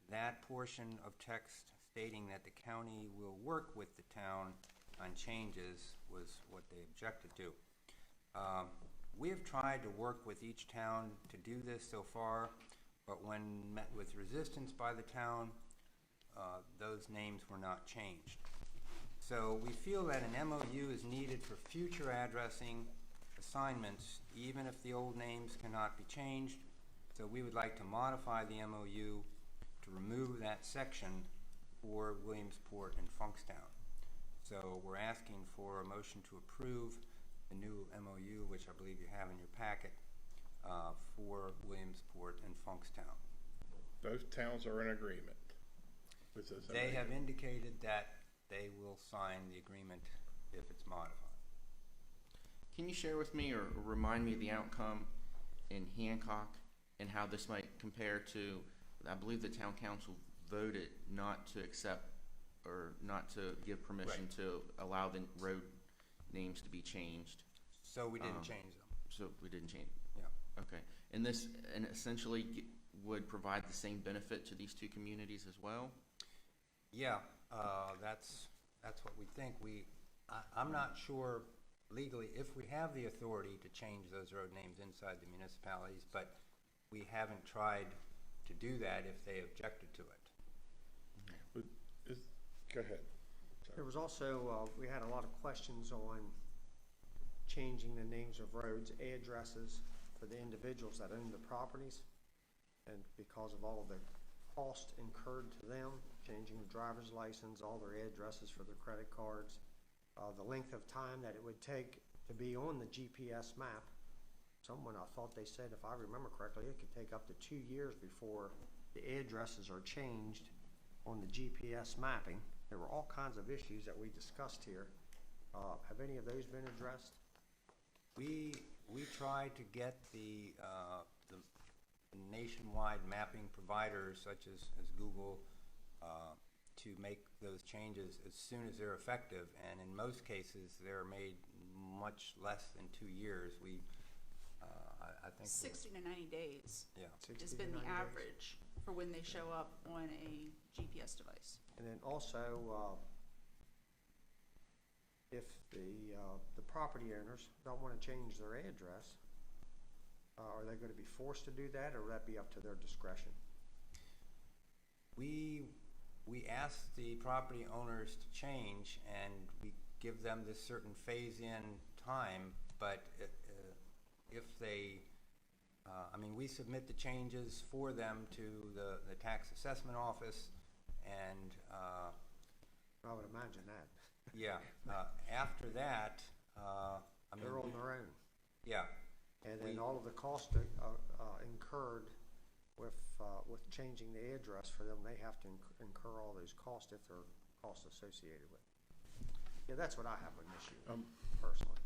That portion of text stating that the county will work with the town on changes was what they objected to. We have tried to work with each town to do this so far, but when met with resistance by the town, those names were not changed. So we feel that an MOU is needed for future addressing assignments, even if the old names cannot be changed. So we would like to modify the MOU to remove that section for Williamsport and Funkstown. So we're asking for a motion to approve the new MOU, which I believe you have in your packet, for Williamsport and Funkstown. Both towns are in agreement with this. They have indicated that they will sign the agreement if it's modified. Can you share with me or remind me of the outcome in Hancock and how this might compare to, I believe the town council voted not to accept or not to give permission to allow the road names to be changed. So we didn't change them. So we didn't change. Yeah. Okay. And this essentially would provide the same benefit to these two communities as well? Yeah, that's what we think. I'm not sure legally if we have the authority to change those road names inside the municipalities, but we haven't tried to do that if they objected to it. Go ahead. Sorry. There was also, we had a lot of questions on changing the names of roads, addresses for the individuals that own the properties. And because of all of the cost incurred to them, changing the driver's license, all their addresses for their credit cards, the length of time that it would take to be on the GPS map. Someone, I thought they said, if I remember correctly, it could take up to 2 years before the addresses are changed on the GPS mapping. There were all kinds of issues that we discussed here. Have any of those been addressed? We tried to get the nationwide mapping providers such as Google to make those changes as soon as they're effective, and in most cases they're made much less than 2 years. I think 60 to 90 days. Yeah, has been the average for when they show up on a GPS device. And then also, if the property owners don't want to change their address, are they going to be forced to do that, or will that be up to their discretion? We ask the property owners to change, and we give them this certain phase-in time, but if they, I mean, we submit the changes for them to the tax assessment office, and I would imagine that. yeah, after that, I mean, They're on their own. yeah. And then We- all of the costs that incurred with changing the address for them, they have to incur all those costs if there are costs associated with it. Yeah, that's what I have an issue with, personally.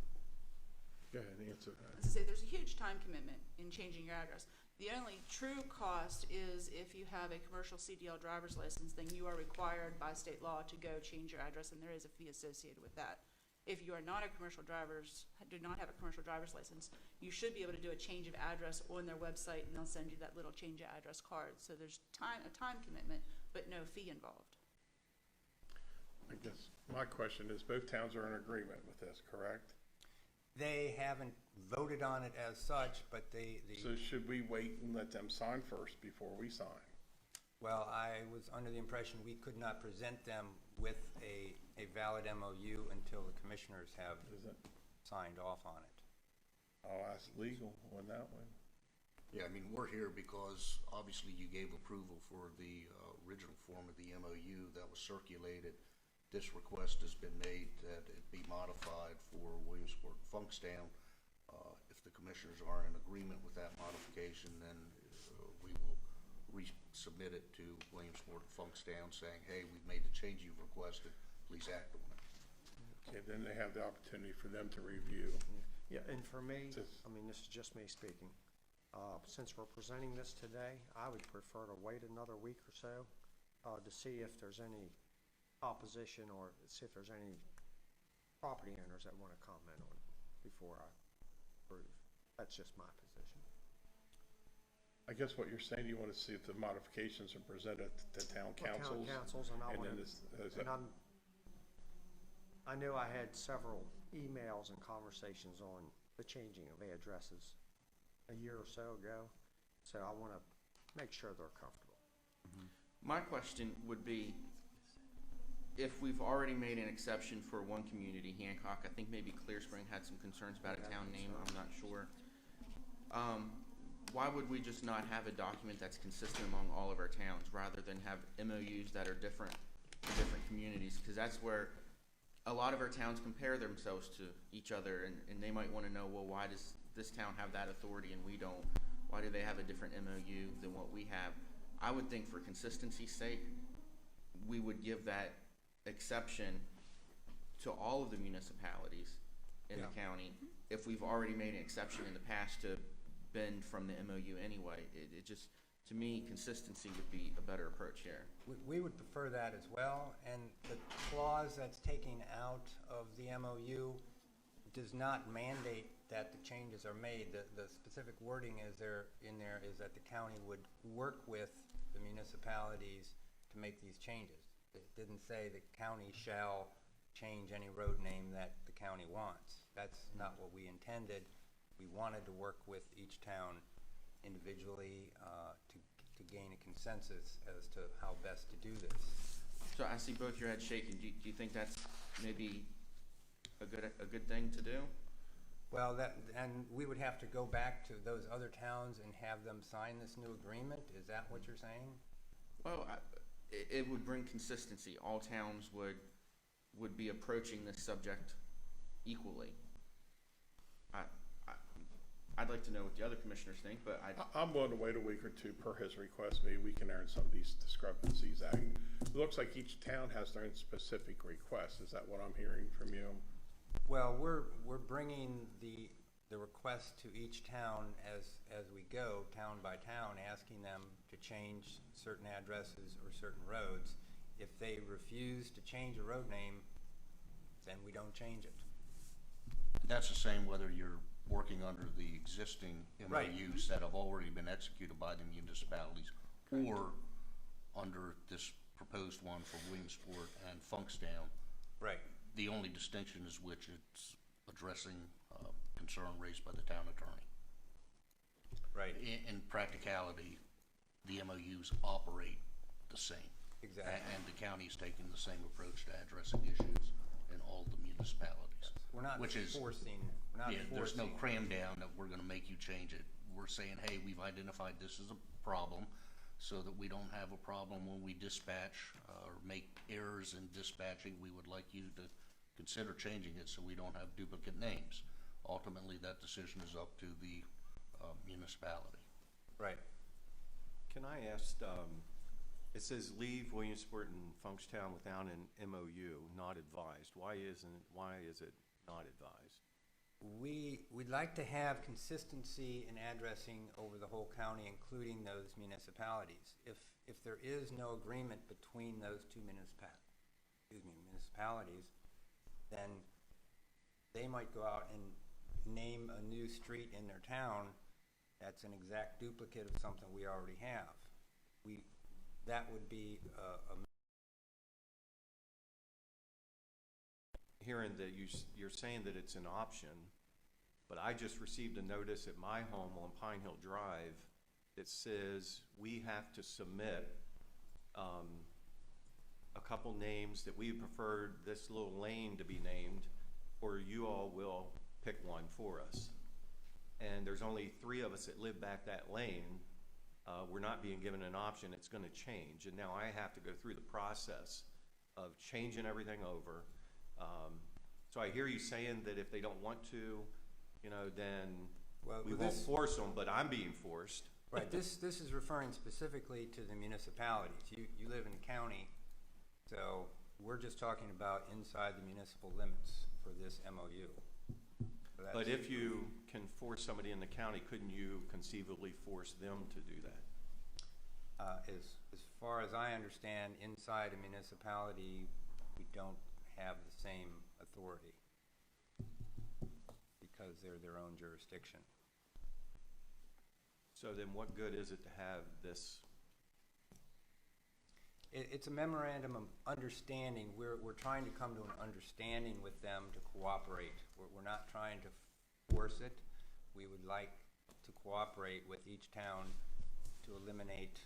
Go ahead and answer that. As I say, there's a huge time commitment in changing your address. The only true cost is if you have a commercial CDL driver's license, then you are required by state law to go change your address, and there is a fee associated with that. If you are not a commercial do not have a commercial driver's license, you should be able to do a change of address on their website, and they'll send you that little change of address card. So there's a time commitment, but no fee involved. I guess my question is, both towns are in agreement with this, correct? They haven't voted on it as such, but So should we wait and let them sign first before we sign? well, I was under the impression we could not present them with a valid MOU until the commissioners have signed off on it. I'll ask legal on that one. Yeah, I mean, we're here because obviously you gave approval for the original form of the MOU that was circulated. This request has been made that it be modified for Williamsport and Funkstown. If the commissioners are in agreement with that modification, then we will resubmit it to Williamsport and Funkstown saying, hey, we've made the change you've requested, please act on it. Okay, then they have the opportunity for them to review. Yeah, and for me, I mean, this is just me speaking. Since we're presenting this today, I would prefer to wait another week or so to see if there's any opposition or see if there's any property owners that want to comment on it before I approve. That's just my position. I guess what you're saying, you want to see if the modifications are presented to town councils. Town councils, and I and want then to, I know I had several emails and conversations on the changing of addresses a year or so ago, so I want to make sure they're comfortable. My question would be, if we've already made an exception for one community, Hancock, I think maybe Clear Spring had some concerns about a town name, I'm not sure. Why would we just not have a document that's consistent among all of our towns, rather than have MOUs that are different for different communities? Because that's where a lot of our towns compare themselves to each other, and they might want to know, well, why does this town have that authority and we don't? Why do they have a different MOU than what we have? I would think for consistency's sake, we would give that exception to all of the municipalities in the county. If we've already made an exception in the past to bend from the MOU anyway, it just, to me, consistency would be a better approach here. We would prefer that as well, and the clause that's taking out of the MOU does not mandate that the changes are made. The specific wording in there is that the county would work with the municipalities to make these changes. It didn't say the county shall change any road name that the county wants. That's not what we intended. We wanted to work with each town individually to gain a consensus as to how best to do this. So I see both your heads shaking. Do you think that's maybe a good thing to do? Well, and we would have to go back to those other towns and have them sign this new agreement? Is that what you're saying? Well, it would bring consistency. All towns would be approaching this subject equally. I'd like to know what the other commissioners think, but I'm willing to wait a week or two per his request. Maybe we can earn some of these discrepancies out. It looks like each town has their own specific request. Is that what I'm hearing from you? Well, we're bringing the request to each town as we go, town by town, asking them to change certain addresses or certain roads. If they refuse to change a road name, then we don't change it. That's the same whether you're working under the existing MOUs that have already been executed by the municipalities or under this proposed one for Williamsport and Funkstown. Right. The only distinction is which it's addressing concern raised by the town attorney. Right. In practicality, the MOUs operate the same. Exactly. And the county is taking the same approach to addressing issues in all the municipalities. Yes. We're not Which is- forcing, we're not Yeah, there's no forcing. cram down that we're gonna make you change it. We're saying, hey, we've identified this as a problem, so that we don't have a problem when we dispatch, or make errors in dispatching. We would like you to consider changing it so we don't have duplicate names. Ultimately, that decision is up to the municipality. Right. Can I ask, it says leave Williamsport and Funkstown without an MOU, not advised. Why is it not advised? We'd like to have consistency in addressing over the whole county, including those municipalities. If there is no agreement between those two municipalities, then they might go out and name a new street in their town that's an exact duplicate of something we already have. That would be Hearing that you're saying that it's an option, but I just received a notice at my home on Pine Hill Drive that says we have to submit a couple names that we prefer this little lane to be named, or you all will pick one for us. And there's only 3 of us that live back that lane. We're not being given an option. It's going to change, and now I have to go through the process of changing everything over. So I hear you saying that if they don't want to, then we won't force them, but I'm being forced. right. This is referring specifically to the municipalities. You live in the county, so we're just talking about inside the municipal limits for this MOU. So But if you can force somebody in the county, couldn't you conceivably force them to do that? As far as I understand, inside a municipality, we don't have the same authority because they're their own jurisdiction. So then what good is it to have this? It's a memorandum of understanding. We're trying to come to an understanding with them to cooperate. We're not trying to force it. We would like to cooperate with each town to eliminate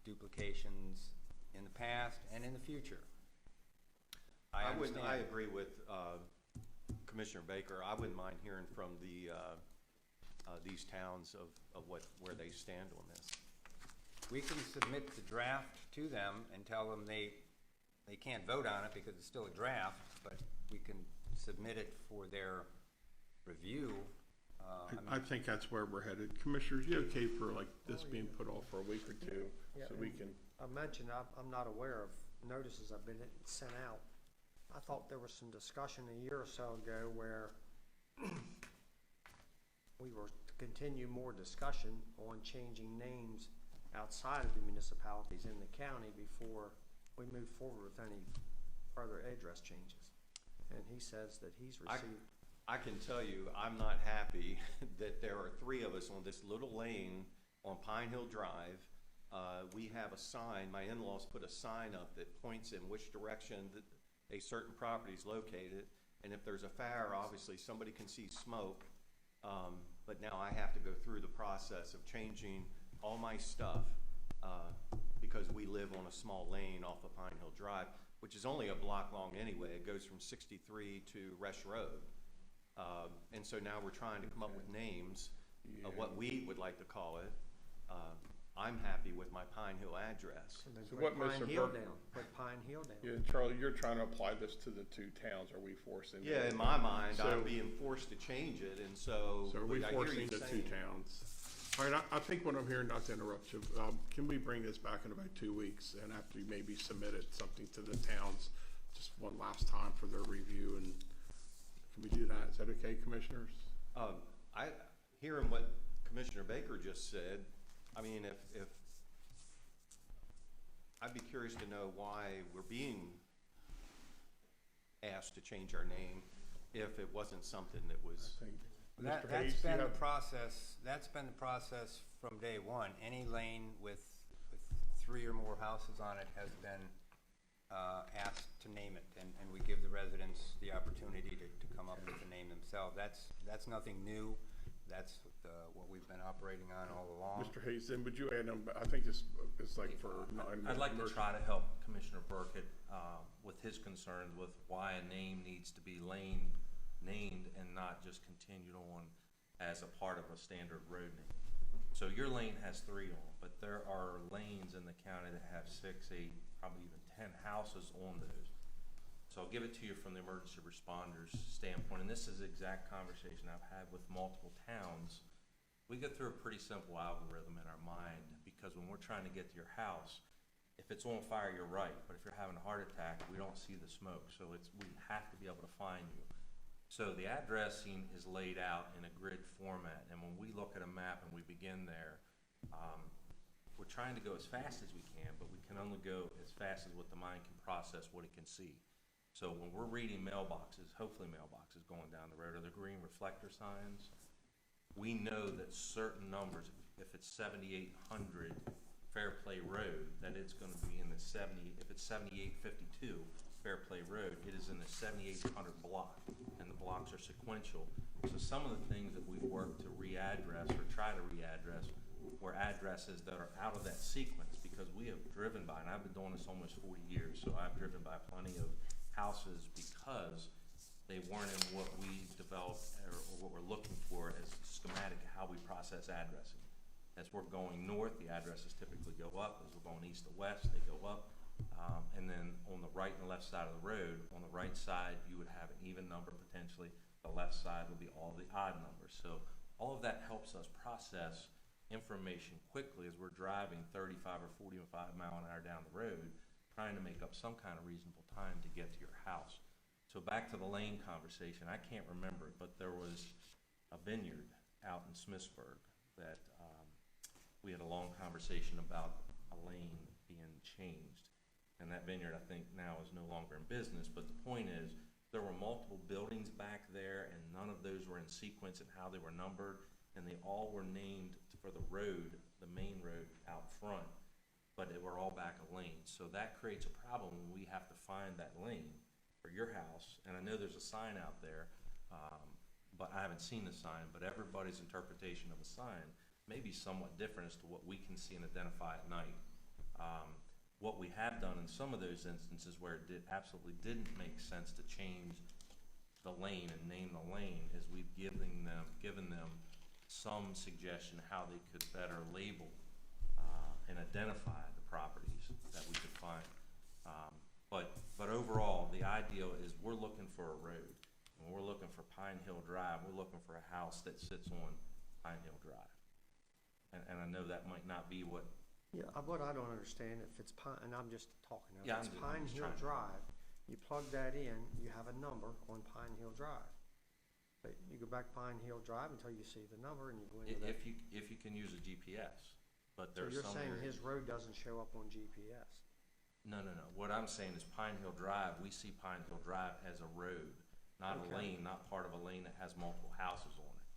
duplications in the past and in the future. I agree with Commissioner Baker. I wouldn't mind hearing from these towns of where they stand on this. We can submit the draft to them and tell them they can't vote on it because it's still a draft, but we can submit it for their review. I think that's where we're headed. Commissioners, you okay for like this being put off for a week or two, so we can? I mentioned, I'm not aware of notices have been sent out. I thought there was some discussion a year or so ago where we were to continue more discussion on changing names outside of the municipalities in the county before we move forward with any further address changes. And he says that he's received. I can tell you, I'm not happy that there are 3 of us on this little lane on Pine Hill Drive. We have a sign, my in-laws put a sign up that points in which direction that a certain property is located. And if there's a fire, obviously somebody can see smoke. But now I have to go through the process of changing all my stuff because we live on a small lane off of Pine Hill Drive, which is only a block long anyway. It goes from 63 to Resch Road. And so now we're trying to come up with names of what we would like to call it. I'm happy with my Pine Hill address. So what, Mr. Burke? Put Pine Hill down. Yeah, Charlie, you're trying to apply this to the 2 towns. Are we forcing? Yeah, in my mind, I'm being forced to change it, and so. So are we forcing the 2 towns? All right, I think what I'm hearing, not to interrupt you, can we bring this back in about 2 weeks and after we maybe submitted something to the towns just one last time for their review, and can we do that? Is that okay, commissioners? Hearing what Commissioner Baker just said, I mean, if I'd be curious to know why we're being asked to change our name if it wasn't something that was. That's been the process. That's been the process from day one. Any lane with 3 or more houses on it has been asked to name it, and we give the residents the opportunity to come up with the name themselves. That's nothing new. That's what we've been operating on all along. Mr. Hayes, then would you add, I think it's like for. I'd like to try to help Commissioner Burkett with his concern with why a name needs to be lane named and not just continued on as a part of a standard road name. So your lane has 3 on, but there are lanes in the county that have 6, 8, probably even 10 houses on those. So I'll give it to you from the emergency responders standpoint, and this is the exact conversation I've had with multiple towns. We go through a pretty simple algorithm in our mind, because when we're trying to get to your house, if it's on fire, you're right, but if you're having a heart attack, we don't see the smoke, so we have to be able to find you. So the addressing is laid out in a grid format, and when we look at a map and we begin there, we're trying to go as fast as we can, but we can only go as fast as what the mind can process, what it can see. So when we're reading mailboxes, hopefully mailboxes going down the road, or the green reflector signs, we know that certain numbers, if it's 7800 Fairplay Road, that it's going to be in the 70, if it's 7852 Fairplay Road, it is in the 7800 block, and the blocks are sequential. So some of the things that we've worked to readdress or try to readdress were addresses that are out of that sequence, because we have driven by, and I've been doing this almost 40 years, so I've driven by plenty of houses because they weren't in what we developed or what we're looking for as schematic of how we process addressing. As we're going north, the addresses typically go up. As we're going east to west, they go up. And then on the right and left side of the road, on the right side, you would have an even number potentially. The left side would be all the odd numbers. So all of that helps us process information quickly as we're driving 35 or 45 mile an hour down the road, trying to make up some kind of reasonable time to get to your house. So back to the lane conversation, I can't remember it, but there was a vineyard out in Smithsburg that we had a long conversation about a lane being changed. And that vineyard, I think, now is no longer in business. But the point is, there were multiple buildings back there, and none of those were in sequence in how they were numbered. And they all were named for the road, the main road out front, but they were all back of lanes. So that creates a problem when we have to find that lane for your house. And I know there's a sign out there, but I haven't seen the sign. But everybody's interpretation of a sign may be somewhat different as to what we can see and identify at night. What we have done in some of those instances where it absolutely didn't make sense to change the lane and name the lane is we've given them some suggestion how they could better label and identify the properties that we could find. But overall, the ideal is we're looking for a road. When we're looking for Pine Hill Drive, we're looking for a house that sits on Pine Hill Drive. And I know that might not be what. Yeah, what I don't understand, if it's Pine, and I'm just talking, if Yeah, it's I'm Pine just Hill trying to- Drive, you plug that in, you have a number on Pine Hill Drive. But you go back Pine Hill Drive until you see the number and you go into that. If you can use a GPS, but So there's you're some saying areas. his road doesn't show up on GPS? No. What I'm saying is Pine Hill Drive, we see Pine Hill Drive as a road, not a Okay. lane, not part of a lane that has multiple houses on it.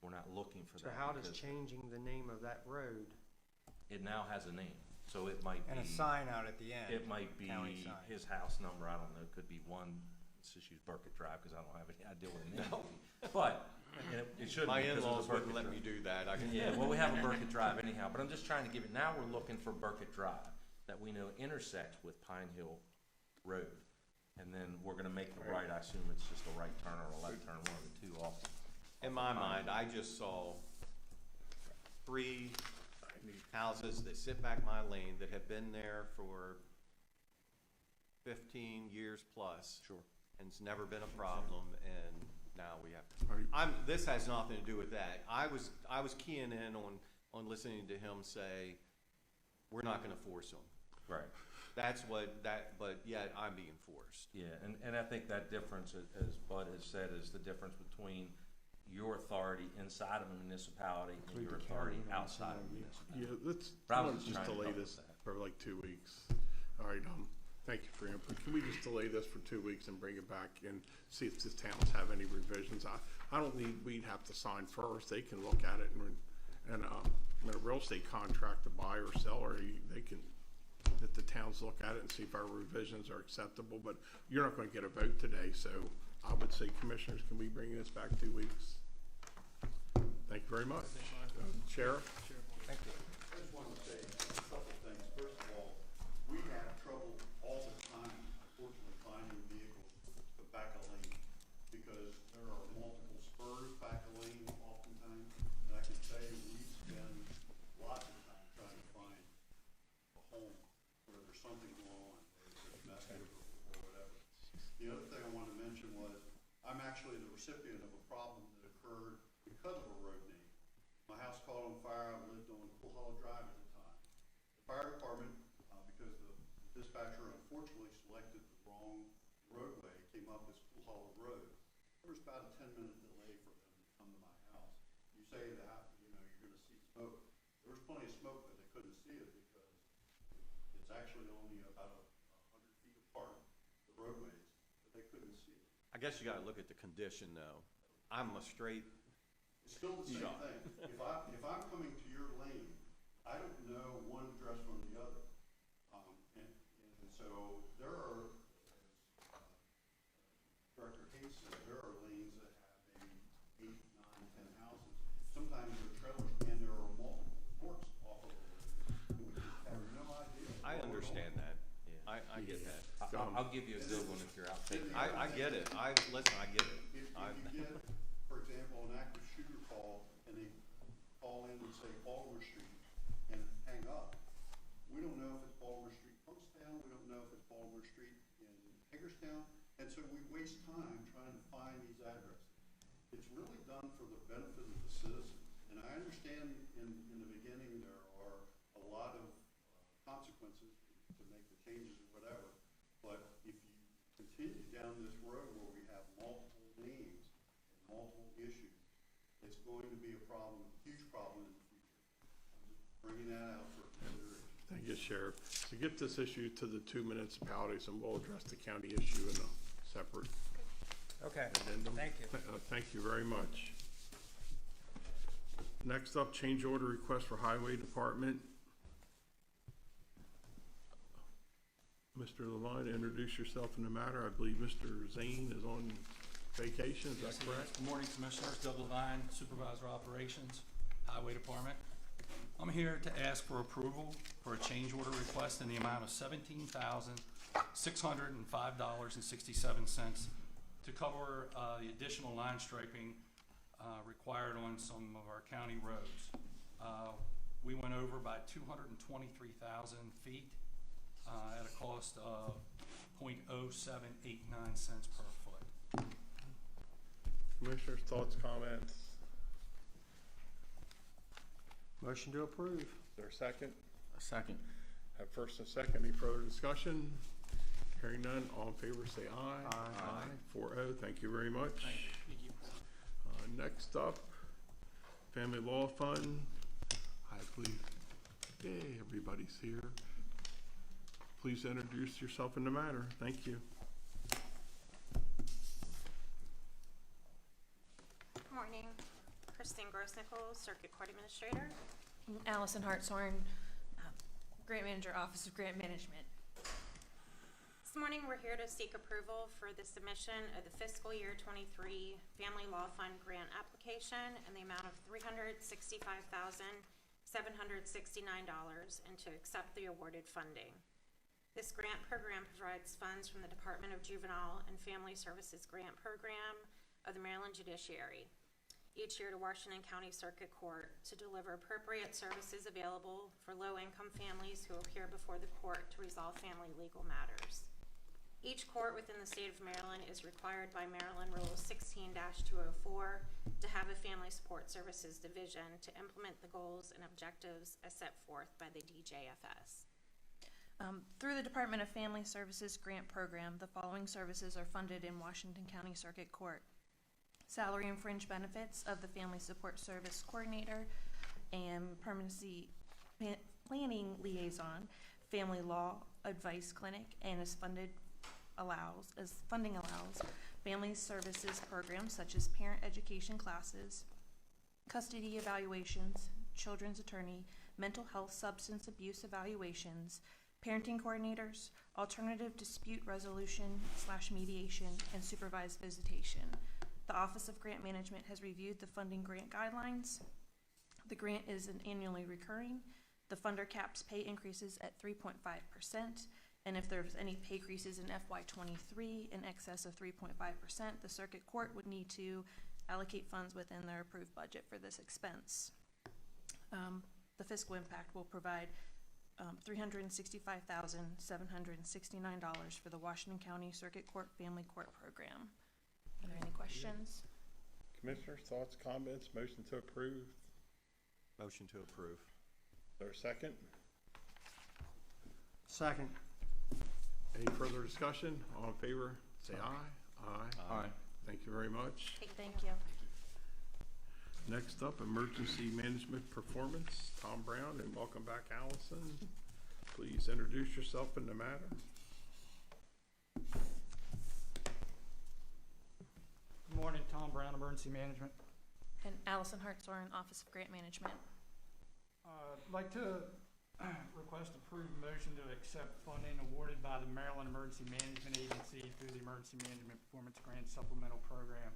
We're not looking for So that. how does because changing the name of that road? It now has a name, so it might be. And a sign out at the end. It might be county sign. his house number, I don't know, could be let's just use Burkett Drive, because I don't have any idea what the name would be. But, and it shouldn't My be because in-laws of the wouldn't Burkett let me Drive. do that. Yeah, well, we have a Burkett Drive anyhow, but I'm just trying to give it, now we're looking for Burkett Drive that we know intersects with Pine Hill Road. And then we're gonna make the right, I assume it's just a right turn or a left turn, one of the two off. In my mind, I just saw 3 houses that sit back my lane that have been there for 15 years plus. Sure. And it's never been a problem, and now we have. This has nothing to do with that. I was keying in on listening to him say, we're not gonna force them. Right. But yet I'm being forced. Yeah, and I think that difference, as Bud has said, is the difference between your authority inside of a municipality and your authority outside of a municipality. Yeah, let's Robin's just trying to delay help this with that. for like 2 weeks. All right, thank you for your input. Can we just delay this for 2 weeks and bring it back and see if the towns have any revisions? I don't need, we'd have to sign first. They can look at it and a real estate contract to buy or sell, or they can, let the towns look at it and see if our revisions are acceptable, but you're not gonna get a vote today, so I would say, commissioners, can we bring this back 2 weeks? Thank you very much. Sheriff? Thank you. I just wanted to say a couple things. First of all, we have trouble all the time, unfortunately, finding vehicles to back a lane. because there are multiple spurs back the lane oftentimes. And I can tell you, we spend lots of time trying to find a home where there's something going on, where there's a message or whatever. The other thing I wanted to mention was, I'm actually the recipient of a problem that occurred because of a road name. My house caught on fire. I lived on Cool Hollow Drive at the time. The fire department, because the dispatcher unfortunately selected the wrong roadway, came up as Cool Hollow Road. There was about a 10-minute delay for them to come to my house. You say that, you know, you're going to see smoke. There was plenty of smoke, but they couldn't see it because it's actually only about 100 feet apart, the roadways, but they couldn't see it. I guess you gotta look at the condition though. I'm a straight. It's still the same thing. If I'm coming to your lane, I don't know one address from the other. And so there are, as Director Hayes said, there are lanes that have maybe 8, 9, 10 houses. Sometimes they're trailers, and there are multiple forks off of them. We just have no idea. I understand that. I get that. I'll give you a good one if you're out there. I get it. Listen, I get it. If you get, for example, an active shooter call, and they call in and say Baltimore Street and hang up, we don't know if it's Baltimore Street Punkstown, we don't know if it's Baltimore Street in Hagerstown, and so we waste time trying to find these addresses. It's really done for the benefit of the citizens, and I understand in the beginning there are a lot of consequences to make the changes or whatever, but if you continue down this road where we have multiple names and multiple issues, it's going to be a problem, a huge problem in the future. I'm just bringing that out for consideration. Thank you, Sheriff. So get this issue to the 2 municipalities and we'll address the county issue in a separate Okay, addendum. thank you. Thank you very much. Next up, change order request for Highway Department. Mr. Levine, introduce yourself in the matter. I believe Mr. Zane is on vacation, is that correct? Good morning, Commissioners. Doug Levine, Supervisor Operations, Highway Department. I'm here to ask for approval for a change order request in the amount of $17,605.67 to cover the additional line striping required on some of our county roads. We went over by 223,000 feet at a cost of 0.0789 cents per foot. Commissioners, thoughts, comments? Motion to approve. Is there a second? A second. Have first and second. Any further discussion? Hearing none, all in favor say aye. Aye. 4-0. Thank you very much. Thank you. Next up, Family Law Fund. I believe, yay, everybody's here. Please introduce yourself in the matter. Thank you. Good morning. Christine Gross-Nichols, Circuit Court Administrator. Allison Hartshorn, Grant Manager, Office of Grant Management. This morning, we're here to seek approval for the submission of the fiscal year 23 Family Law Fund grant application in the amount of $365,769 and to accept the awarded funding. This grant program provides funds from the Department of Juvenile and Family Services Grant Program of the Maryland Judiciary each year to Washington County Circuit Court to deliver appropriate services available for low-income families who appear before the court to resolve family legal matters. Each court within the state of Maryland is required by Maryland Rule 16-204 to have a Family Support Services Division to implement the goals and objectives as set forth by the DJFS. Through the Department of Family Services Grant Program, the following services are funded in Washington County Circuit Court. Salary and fringe benefits of the Family Support Service Coordinator and Permanency Planning Liaison, Family Law Advice Clinic, and funding allows, family services programs such as parent education classes, custody evaluations, children's attorney, mental health substance abuse evaluations, parenting coordinators, alternative dispute resolution / mediation, and supervised visitation. The Office of Grant Management has reviewed the funding grant guidelines. The grant is an annually recurring. The funder caps pay increases at 3.5%, And if there's any pay increases in FY '23 in excess of 3.5%, the circuit court would need to allocate funds within their approved budget for this expense. The fiscal impact will provide $365,769 for the Washington County Circuit Court Family Court Program. Are there any questions? Commissioners, thoughts, comments, motion to approve? Motion to approve. Is there a second? Second. Any further discussion? All in favor, say aye. Aye. Thank you very much. Thank you. Next up, Emergency Management Performance, Tom Brown, and welcome back, Allison. Please introduce yourself in the matter. Good morning, Tom Brown, Emergency Management. And Allison Hartshorn, Office of Grant Management. I'd like to request approved motion to accept funding awarded by the Maryland Emergency Management Agency through the Emergency Management Performance Grant Supplemental Program.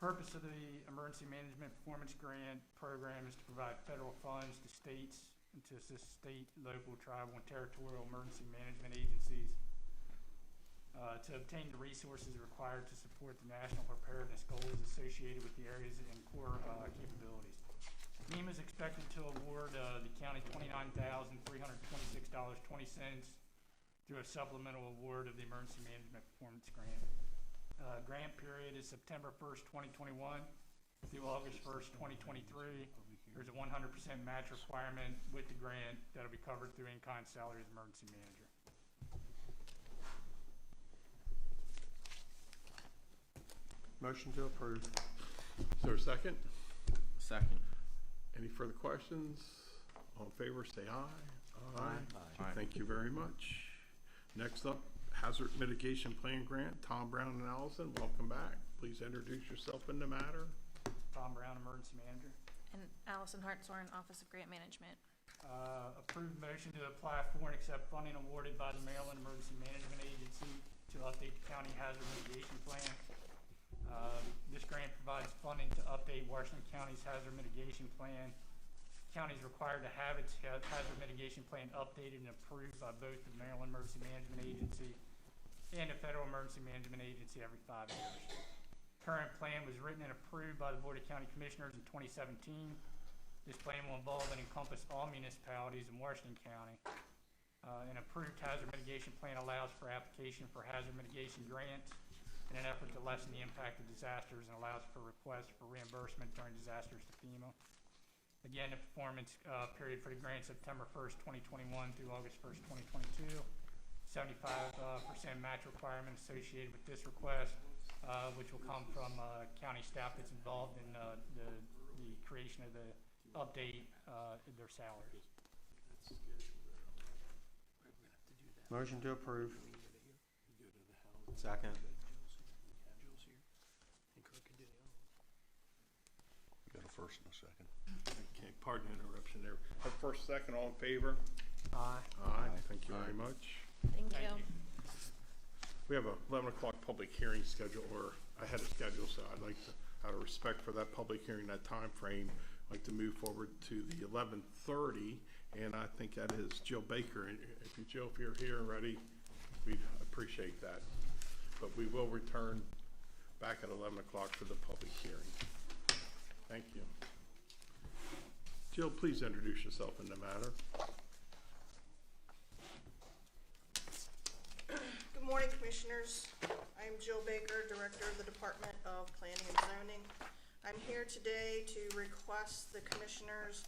Purpose of the Emergency Management Performance Grant Program is to provide federal funds to states and to assist state, local, tribal, and territorial emergency management agencies to obtain the resources required to support the national preparedness goals associated with the areas and core capabilities. NEMA is expected to award the county $29,326.20 through a supplemental award of the Emergency Management Performance Grant. Grant period is September 1st, 2021 through August 1st, 2023. There's a 100% match requirement with the grant that'll be covered through in-kind salary as emergency manager. Motion to approve. Is there a second? Second. Any further questions? All in favor, say aye. Aye. Thank you very much. Next up, Hazard Mitigation Plan Grant, Tom Brown and Allison, welcome back. Please introduce yourself in the matter. Tom Brown, Emergency Manager. And Allison Hartshorn, Office of Grant Management. Approved motion to apply for and accept funding awarded by the Maryland Emergency Management Agency to update the county hazard mitigation plan. This grant provides funding to update Washington County's hazard mitigation plan. The county is required to have its hazard mitigation plan updated and approved by both the Maryland Emergency Management Agency and the Federal Emergency Management Agency every 5 years. Current plan was written and approved by the Board of County Commissioners in 2017. This plan will involve and encompass all municipalities in Washington County. An approved hazard mitigation plan allows for application for hazard mitigation grants in an effort to lessen the impact of disasters and allows for requests for reimbursement during disasters to FEMA. Again, the performance period for the grant September 1st, 2021 through August 1st, 2022. 75% match requirement associated with this request, which will come from county staff that's involved in the creation of the update their salaries. Motion to approve. Second. You got a first and a second. Okay, pardon the interruption there. First, second, all in favor? Aye. Aye. Thank you very much. Thank you. We have a 11 o'clock public hearing schedule, or ahead of schedule, so I'd like to, out of respect for that public hearing, that time frame, I'd like to move forward to the 11:30, and I think that is Jill Baker. And if you, Jill, if you're here and ready, we'd appreciate that. But we will return back at 11 o'clock for the public hearing. Thank you. Jill, please introduce yourself in the matter. Good morning, Commissioners. I'm Jill Baker, Director of the Department of Planning and Zoning. I'm here today to request the Commissioners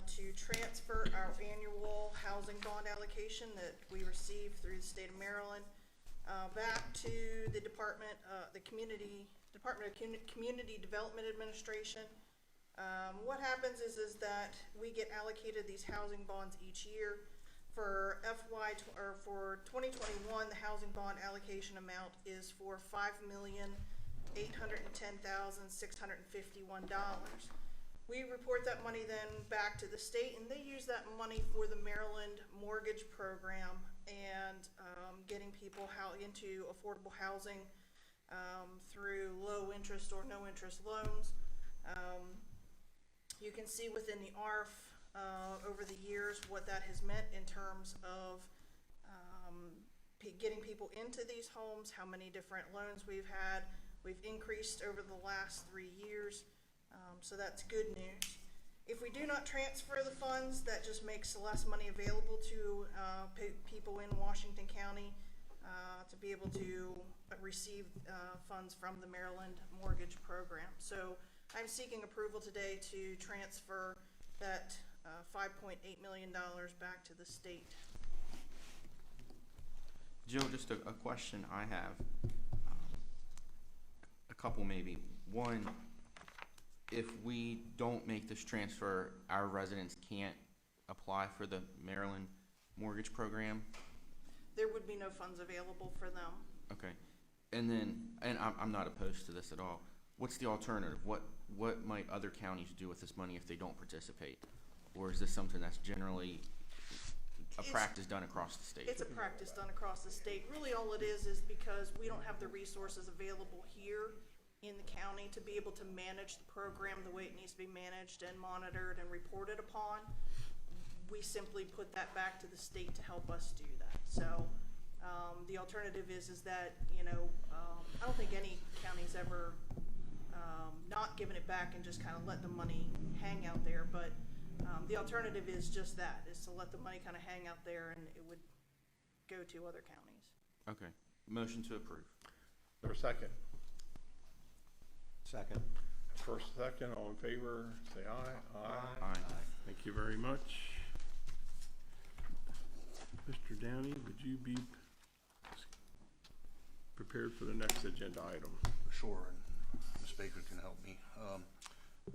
to transfer our annual housing bond allocation that we receive through the state of Maryland back to the Department of Community Development Administration. What happens is that we get allocated these housing bonds each year. For for 2021, the housing bond allocation amount is for $5,810,651. We report that money then back to the state, and they use that money for the Maryland mortgage program and getting people into affordable housing through low interest or no interest loans. You can see within the ARF over the years what that has meant in terms of getting people into these homes, how many different loans we've had. We've increased over the last 3 years, so that's good news. If we do not transfer the funds, that just makes less money available to people in Washington County to be able to receive funds from the Maryland Mortgage Program. So I'm seeking approval today to transfer that $5.8 million back to the state. Jill, just a question I have. A couple maybe. One, if we don't make this transfer, our residents can't apply for the Maryland Mortgage Program? There would be no funds available for them. Okay. And then, and I'm not opposed to this at all. What's the alternative? What might other counties do with this money if they don't participate? Or is this something that's generally a practice done across the state? It's a practice done across the state. Really all it is because we don't have the resources available here in the county to be able to manage the program the way it needs to be managed and monitored and reported upon. We simply put that back to the state to help us do that. So the alternative is that, you know, I don't think any county's ever not given it back and just kind of let the money hang out there, but the alternative is just that, is to let the money kind of hang out there and it would go to other counties. Okay. Motion to approve. There a second? Second. First, second, all in favor, say aye. Aye. Thank you very much. Mr. Downey, would you be prepared for the next agenda item? Sure, and Ms. Baker can help me.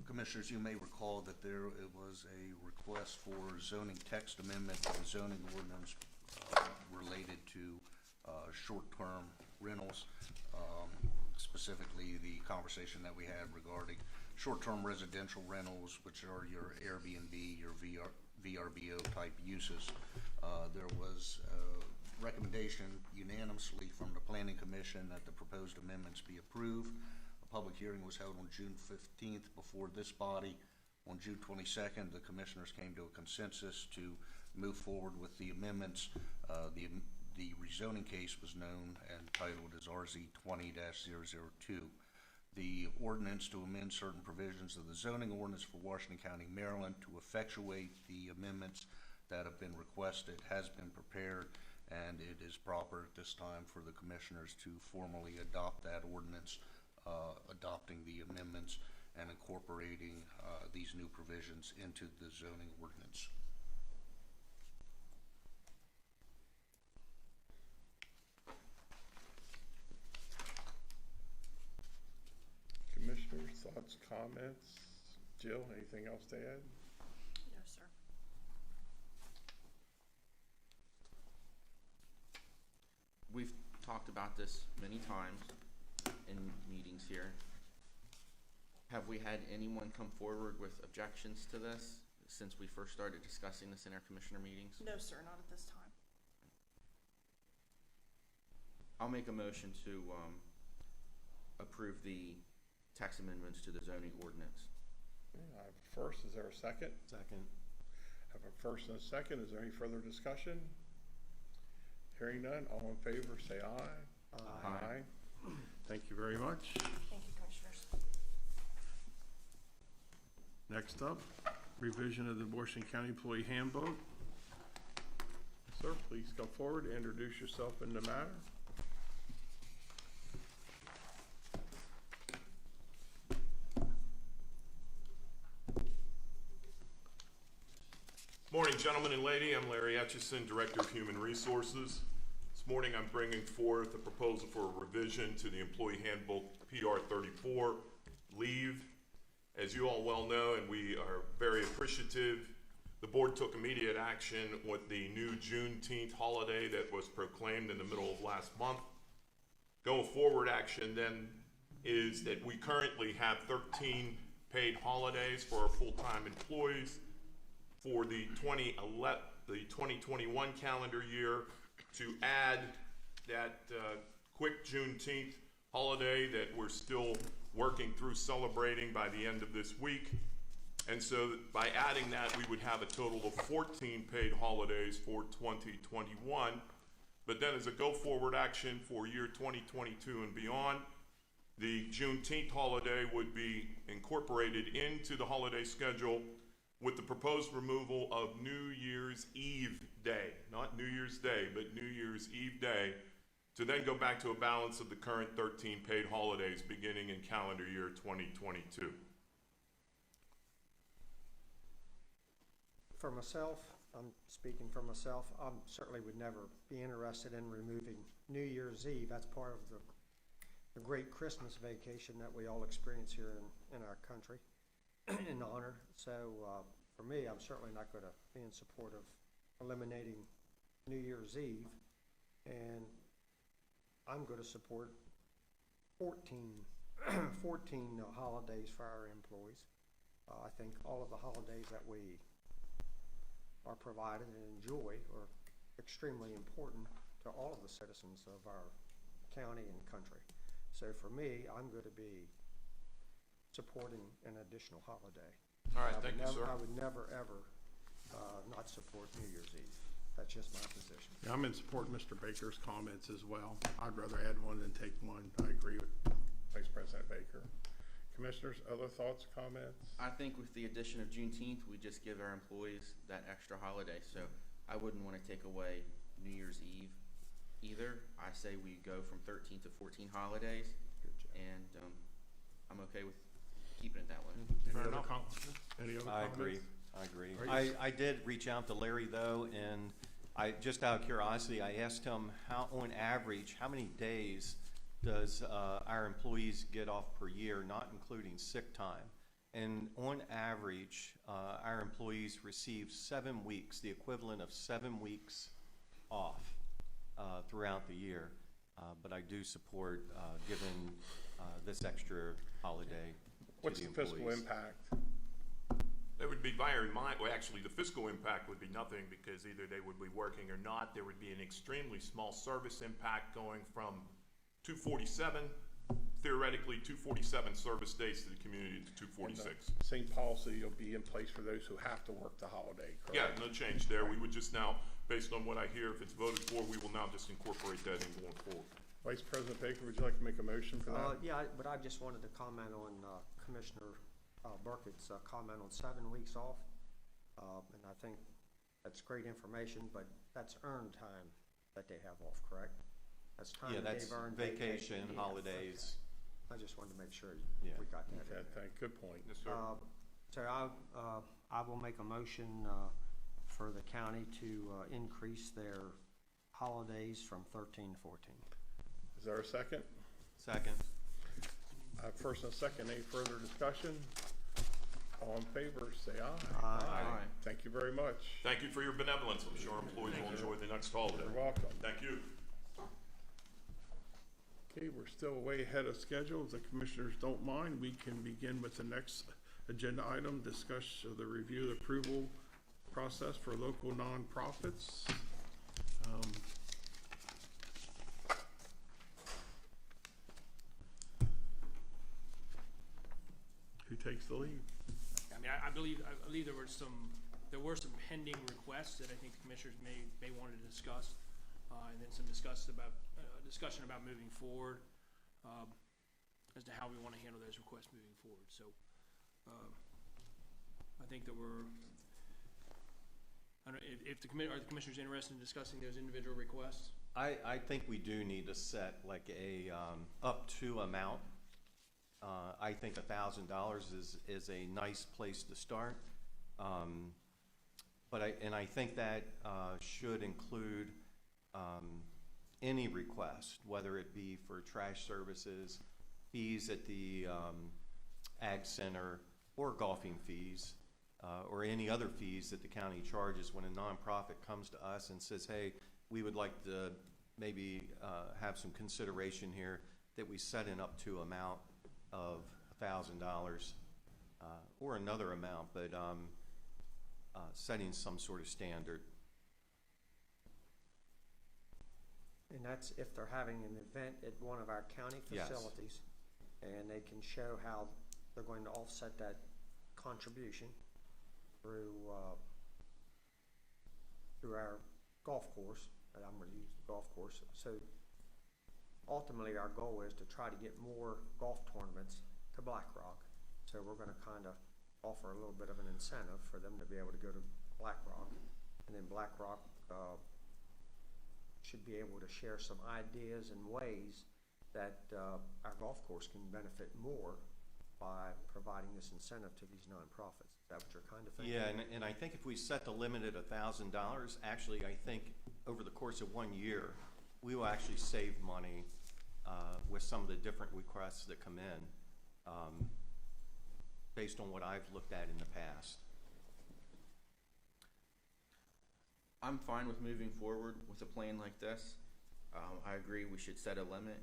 Commissioners, you may recall that it was a request for zoning text amendment to the zoning ordinance related to short-term rentals, specifically the conversation that we had regarding short-term residential rentals, which are your Airbnb, your VRBO type uses. There was a recommendation unanimously from the Planning Commission that the proposed amendments be approved. A public hearing was held on June 15th before this body. On June 22nd, the commissioners came to a consensus to move forward with the amendments. The rezoning case was known and titled as RZ 20-002. The ordinance to amend certain provisions of the zoning ordinance for Washington County, Maryland to effectuate the amendments that have been requested has been prepared, and it is proper at this time for the commissioners to formally adopt that ordinance, adopting the amendments and incorporating these new provisions into the zoning ordinance. Commissioners, thoughts, comments? Jill, anything else to add? No, sir. We've talked about this many times in meetings here. Have we had anyone come forward with objections to this since we first started discussing this in our commissioner meetings? No, sir, not at this time. I'll make a motion to approve the text amendments to the zoning ordinance. I have a first, is there a second? Second. I have a first and a second, is there any further discussion? Hearing none, all in favor say aye. Aye. Thank you very much. Thank you, Commissioners. Next up, revision of the Washington County Employee Handbook. Sir, please come forward, introduce yourself in the matter. Morning, gentlemen and lady. I'm Larry Etchison, Director of Human Resources. This morning I'm bringing forth a proposal for a revision to the Employee Handbook PR 34, leave. As you all well know, and we are very appreciative, the board took immediate action with the new Juneteenth holiday that was proclaimed in the middle of last month. Going forward action then is that we currently have 13 paid holidays for our full-time employees. For the 2021 calendar year, to add that quick Juneteenth holiday that we're still working through celebrating by the end of this week. And so by adding that, we would have a total of 14 paid holidays for 2021. But then as a go-forward action for year 2022 and beyond, the Juneteenth holiday would be incorporated into the holiday schedule with the proposed removal of New Year's Eve Day, not New Year's Day, but New Year's Eve Day, to then go back to a balance of the current 13 paid holidays beginning in calendar year 2022. For myself, I'm speaking for myself, I certainly would never be interested in removing New Year's Eve. That's part of the great Christmas vacation that we all experience here in our country in honor. So for me, I'm certainly not going to be in support of eliminating New Year's Eve. And I'm going to support 14 holidays for our employees. I think all of the holidays that we are provided and enjoy are extremely important to all of the citizens of our county and country. So for me, I'm going to be supporting an additional holiday. All right, thank you, sir. I would never, ever not support New Year's Eve. That's just my position. Yeah, I'm in support of Mr. Baker's comments as well. I'd rather add one than take one. I agree with Vice President Baker. Commissioners, other thoughts, comments? I think with the addition of Juneteenth, we just give our employees that extra holiday. So I wouldn't want to take away New Year's Eve either. I say we go from 13 to 14 holidays, and I'm okay with keeping it that way. Any other comments? I agree. I did reach out to Larry though, and I just out of curiosity, I asked him how, on average, how many days does our employees get off per year, not including sick time? And on average, our employees receive 7 weeks, the equivalent of 7 weeks off throughout the year. But I do support giving this extra holiday What's to the the fiscal employees. impact? That would be, bear in mind, well, actually, the fiscal impact would be nothing because either they would be working or not. There would be an extremely small service impact going from 247, theoretically 247 service days to the community to 246. Same policy will be in place for those who have to work the holiday, correct? Yeah, no change there. We would just now, based on what I hear, if it's voted for, we will now just incorporate that in going forward. Vice President Baker, would you like to make a motion for that? Yeah, but I just wanted to comment on Commissioner Burkett's comment on 7 weeks off. And I think that's great information, but that's earned time that they have off, correct? That's time that they've earned. Vacation, holidays. I just wanted to make sure Yeah. we got that. Okay, good point. Yes, sir. So I will make a motion for the county to increase their holidays from 13 to 14. Is there a second? Second. First and second, any further discussion? All in favor, say aye. Aye. Thank you very much. Thank you for your benevolence. I'm sure employees will enjoy the next holiday. You're welcome. Thank you. Okay, we're still way ahead of schedule. If the commissioners don't mind, we can begin with the next agenda item, discuss the review and approval process for local nonprofits. Who takes the lead? I mean, I believe there were some pending requests that I think the commissioners may want to discuss, and then some discussion about moving forward, as to how we want to handle those requests moving forward. So, I think that I don't know are the commissioners interested in discussing those individual requests? I think we do need to set like a up to amount. I think $1,000 is a nice place to start. But I think that should include any request, whether it be for trash services, fees at the Ag Center, or golfing fees, or any other fees that the county charges when a nonprofit comes to us and says, hey, we would like to maybe have some consideration here that we set an up to amount of $1,000 or another amount, but setting some sort of standard. And that's if they're having an event at one of our county facilities, and they can show how they're going to offset that contribution through our golf course, that I'm gonna use the golf course. So ultimately, our goal is to try to get more golf tournaments to Black Rock. So we're gonna kind of offer a little bit of an incentive for them to be able to go to Black Rock. And then Black Rock should be able to share some ideas and ways that our golf course can benefit more by providing this incentive to these nonprofits. Is that what you're kind of thinking? Yeah, and I think if we set the limit at $1,000, actually, I think over the course of 1 year, we will actually save money with some of the different requests that come in, based on what I've looked at in the past. I'm fine with moving forward with a plan like this. I agree we should set a limit.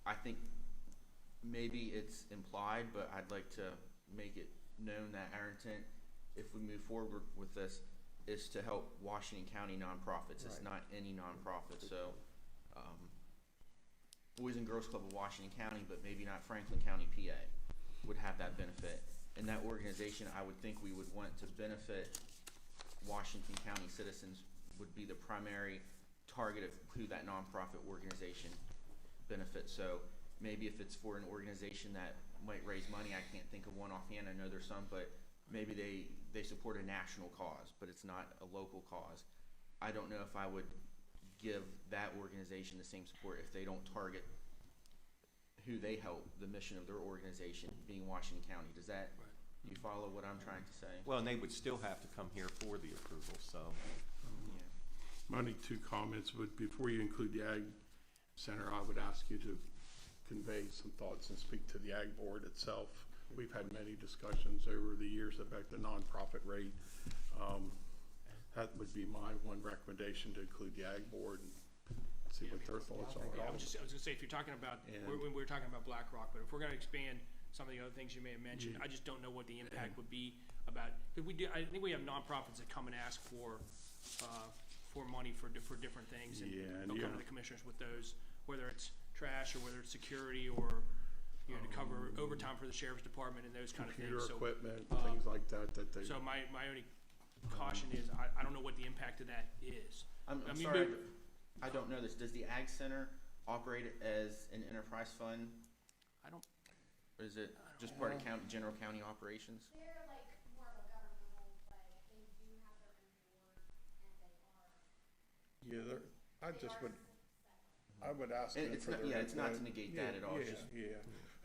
I think maybe it's implied, but I'd like to make it known that our intent, if we move forward with this, is to help Washington County nonprofits. It's not any nonprofit. So Boys and Girls Club of Washington County, but maybe not Franklin County, PA, would have that benefit. And that organization, I would think we would want to benefit Washington County citizens, would be the primary target of who that nonprofit organization benefits. So maybe if it's for an organization that might raise money, I can't think of one offhand, I know there's some, but maybe they support a national cause, but it's not a local cause. I don't know if I would give that organization the same support if they don't target who they help, the mission of their organization, being Washington County. Does that, you follow what I'm trying to say? Well, and they would still have to come here for the approval, so. My only two comments would, before you include the Ag Center, I would ask you to convey some thoughts and speak to the Ag Board itself. We've had many discussions over the years about the nonprofit rate. That would be my one recommendation, to include the Ag Board and see what their thoughts are. Yeah, I was gonna say, if you're talking about, when we're talking about Black Rock, but if we're gonna expand some of the other things you may have mentioned, I just don't know what the impact would be about, because I think we have nonprofits that come and ask for money for different things, and they'll come to the commissioners with those, whether it's trash or whether it's security or, you know, to cover overtime for the sheriff's department and those kind of things. Computer equipment, things like that they. So my only caution is, I don't know what the impact of that is. I'm sorry, I don't know this. Does the Ag Center operate as an enterprise fund? I don't. Or is it just part of general county operations? They're like more of a governmental, but they do have their own board, and they are. Yeah, I would ask them for their it's not to negate that at all.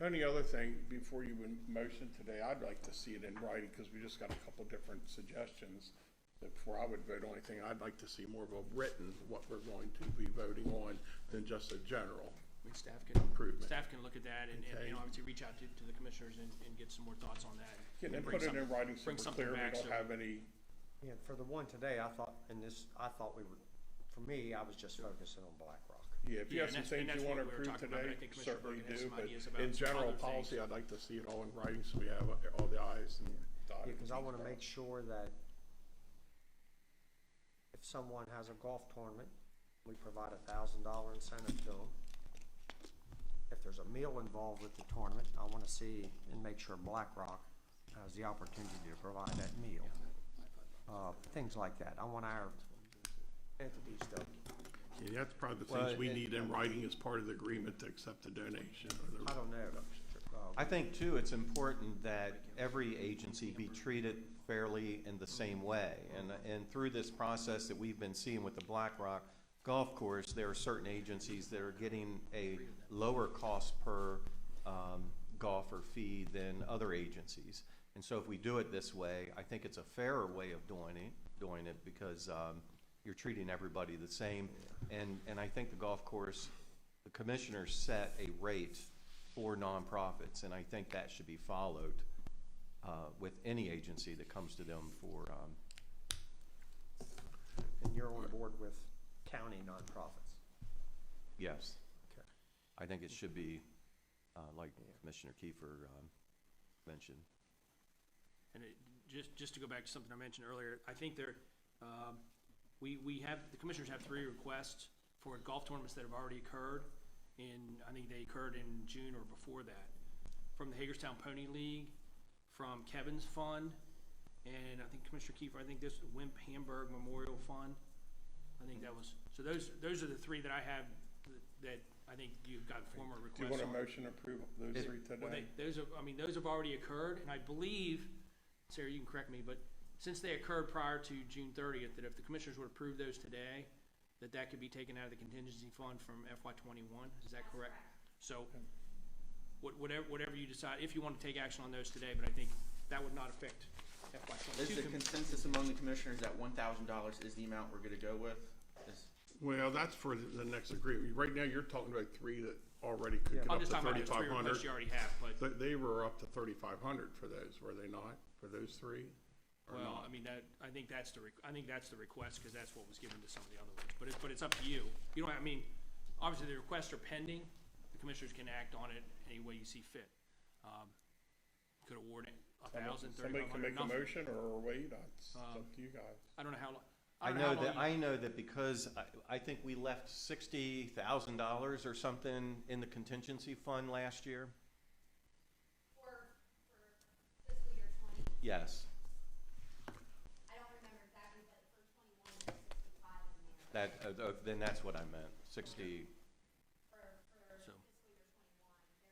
Only other thing, before you motion today, I'd like to see it in writing, because we just got a couple different suggestions. That before I would vote on anything, I'd like to see more of a written, what we're going to be voting on, than just a general Staff can improvement. Staff can look at that and obviously reach out to the commissioners and get some more thoughts on that. Yeah, and put it in writing so we're clear, we don't have any. Yeah, for the one today, I thought we were, for me, I was just focusing on Black Rock. Yeah, if you have some things you want to approve today, certainly do, but in general policy, I'd like to see it all in writing so we have all the i's and dotted. Yeah, because I want to make sure that if someone has a golf tournament, we provide $1,000 incentive to them. If there's a meal involved with the tournament, I want to see and make sure Black Rock has the opportunity to provide that meal. Things like that. I want our entities to. Yeah, that's probably the things we need in writing as part of the agreement to accept the donation. I don't know. I think too, it's important that every agency be treated fairly in the same way. And through this process that we've been seeing with the Black Rock Golf Course, there are certain agencies that are getting a lower cost per golfer fee than other agencies. And so if we do it this way, I think it's a fairer way of doing it because you're treating everybody the same. And I think the golf course, the commissioners set a rate for nonprofits, and I think that should be followed with any agency that comes to them for. And you're on board with county nonprofits? Yes. Okay. I think it should be like Commissioner Kiefer mentioned. And just to go back to something I mentioned earlier, I think there, the commissioners have 3 requests for golf tournaments that have already occurred. I think they occurred in June or before that. From the Hagerstown Pony League, from Kevin's Fund, and I think Commissioner Kiefer, I think this Wimp Hamburg Memorial Fund. I think that was, so those are the three that I have that I think you've got formal Do requests you want a on. motion to approve those three Well, today? those have already occurred, and I believe, Sarah, you can correct me, but since they occurred prior to June 30th, that if the commissioners would approve those today, that could be taken out of the contingency fund from FY '21, is that correct? So, whatever you decide, if you want to take action on those today, but I think that would not affect FY '22. Is the consensus among the commissioners that $1,000 is the amount we're gonna go with? Well, that's for the next agreement. Right now, you're talking about three that already could get I'm up just to talking about those three 3,500. requests you already have, but, They were up to 3,500 for those, were they not? For those three? Or well, not? I mean, I think that's the request, because that's what was given to some of the other ones, but it's up to you. You know, I mean, obviously, the requests are pending, the commissioners can act on it any way you see fit. Could award it $1,000, Somebody can $3,500, make a nothing. motion or wait, it's up to you guys. I don't know how long. I know that because I think we left $60,000 or something in the contingency fund last year. For fiscal year 20. Yes. I don't remember exactly, but for 21, there's 65 in there. Then that's what I meant, 60. So,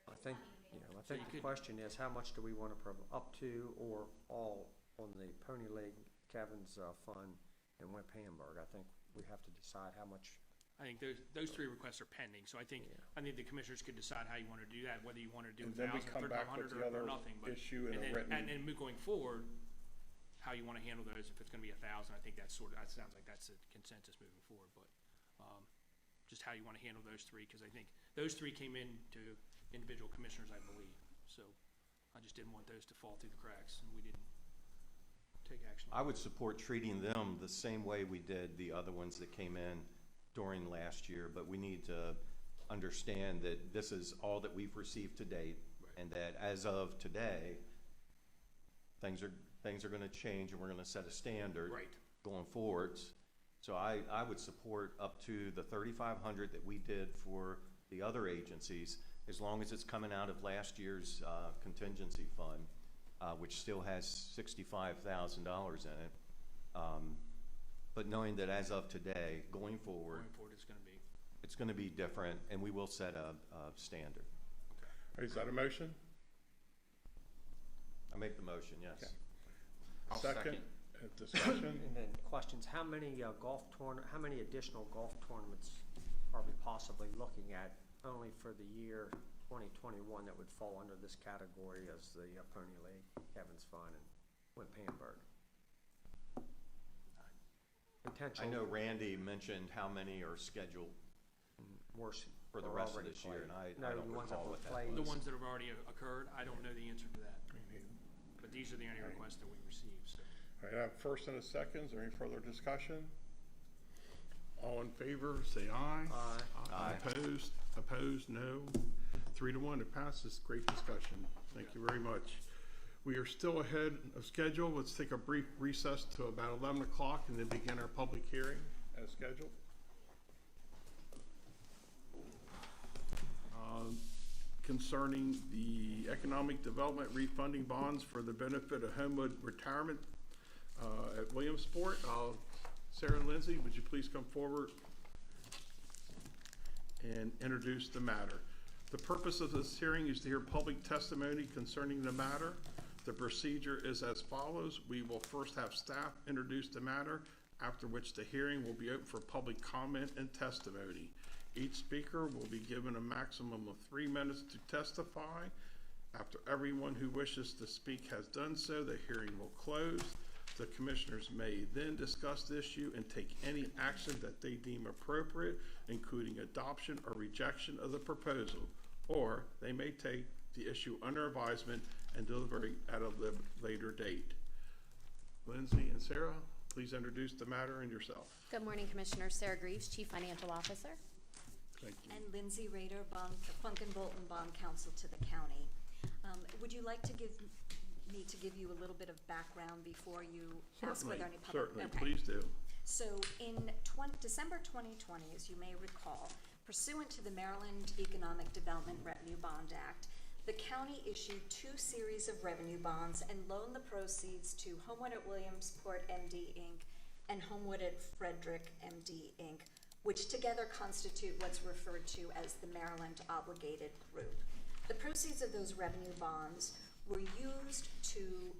I think, I think the question is, how much do we want to up to or all on the Pony Leg Kevin's fund in Wimp Hamburg? I think we have to decide how much. I think those three requests are pending, so I think the commissioners could decide how you want to do that, whether you want to do And then we 1,000, come back with 3,500, the other or nothing, but. issue in a written. And then going forward, how you want to handle those, if it's going to be 1,000, I think that sounds like that's a consensus moving forward, but, just how you want to handle those three, because I think those three came in to individual commissioners, I believe, so I just didn't want those to fall through the cracks, and we didn't take action. I would support treating them the same way we did the other ones that came in during last year, but we need to understand that this is all that we've received to date, and that as of today, things are going to change, and we're going to set a standard going forwards. So I would support up to the 3,500 that we did for the other agencies, as long as it's coming out of last year's contingency fund, which still has $65,000 in it. But knowing that as of today, going forward it's going to be different, and we will set a standard. Okay. Is that a motion? I make the motion, yes. Okay. I'll Second. Discussion? And then questions, how many additional golf tournaments are we possibly looking at only for the year 2021 that would fall under this category as the Pony Leg Kevin's Fund and Wimp Hamburg? I know Randy mentioned how many are scheduled for the rest of this year, and I don't recall what that was. The ones that have already occurred, I don't know the answer to that. But these are the only requests that we received, so. All right, I have first and a second. Is there any further discussion? All in favor, say aye. Aye. Aye. Opposed? Opposed, no. 3-1, it passes. Great discussion. Thank you very much. We are still ahead of schedule. Let's take a brief recess to about 11 o'clock and then begin our public hearing as scheduled. Concerning the economic development refunding bonds for the benefit of Homewood Retirement at Williamsport. Sarah and Lindsay, would you please come forward and introduce the matter? The purpose of this hearing is to hear public testimony concerning the matter. The procedure is as follows. We will first have staff introduce the matter, after which the hearing will be open for public comment and testimony. Each speaker will be given a maximum of 3 minutes to testify. After everyone who wishes to speak has done so, the hearing will close. The commissioners may then discuss the issue and take any action that they deem appropriate, including adoption or rejection of the proposal, or they may take the issue under advisement and deliberate at a later date. Lindsay and Sarah, please introduce the matter and yourself. Good morning, Commissioner. Sarah Greaves, Chief Financial Officer. Thank you. And Lindsay Rader, Funk and Bolton Bond Counsel to the county. Would you like to give you a little bit of background before you ask whether any public? Certainly, Okay. please do. So in December 2020, as you may recall, pursuant to the Maryland Economic Development Revenue Bond Act, the county issued 2 series of revenue bonds and loaned the proceeds to Homewood at Williamsport MD Inc. and Homewood at Frederick MD Inc., which together constitute what's referred to as the Maryland Obligated Group. The proceeds of those revenue bonds were used to,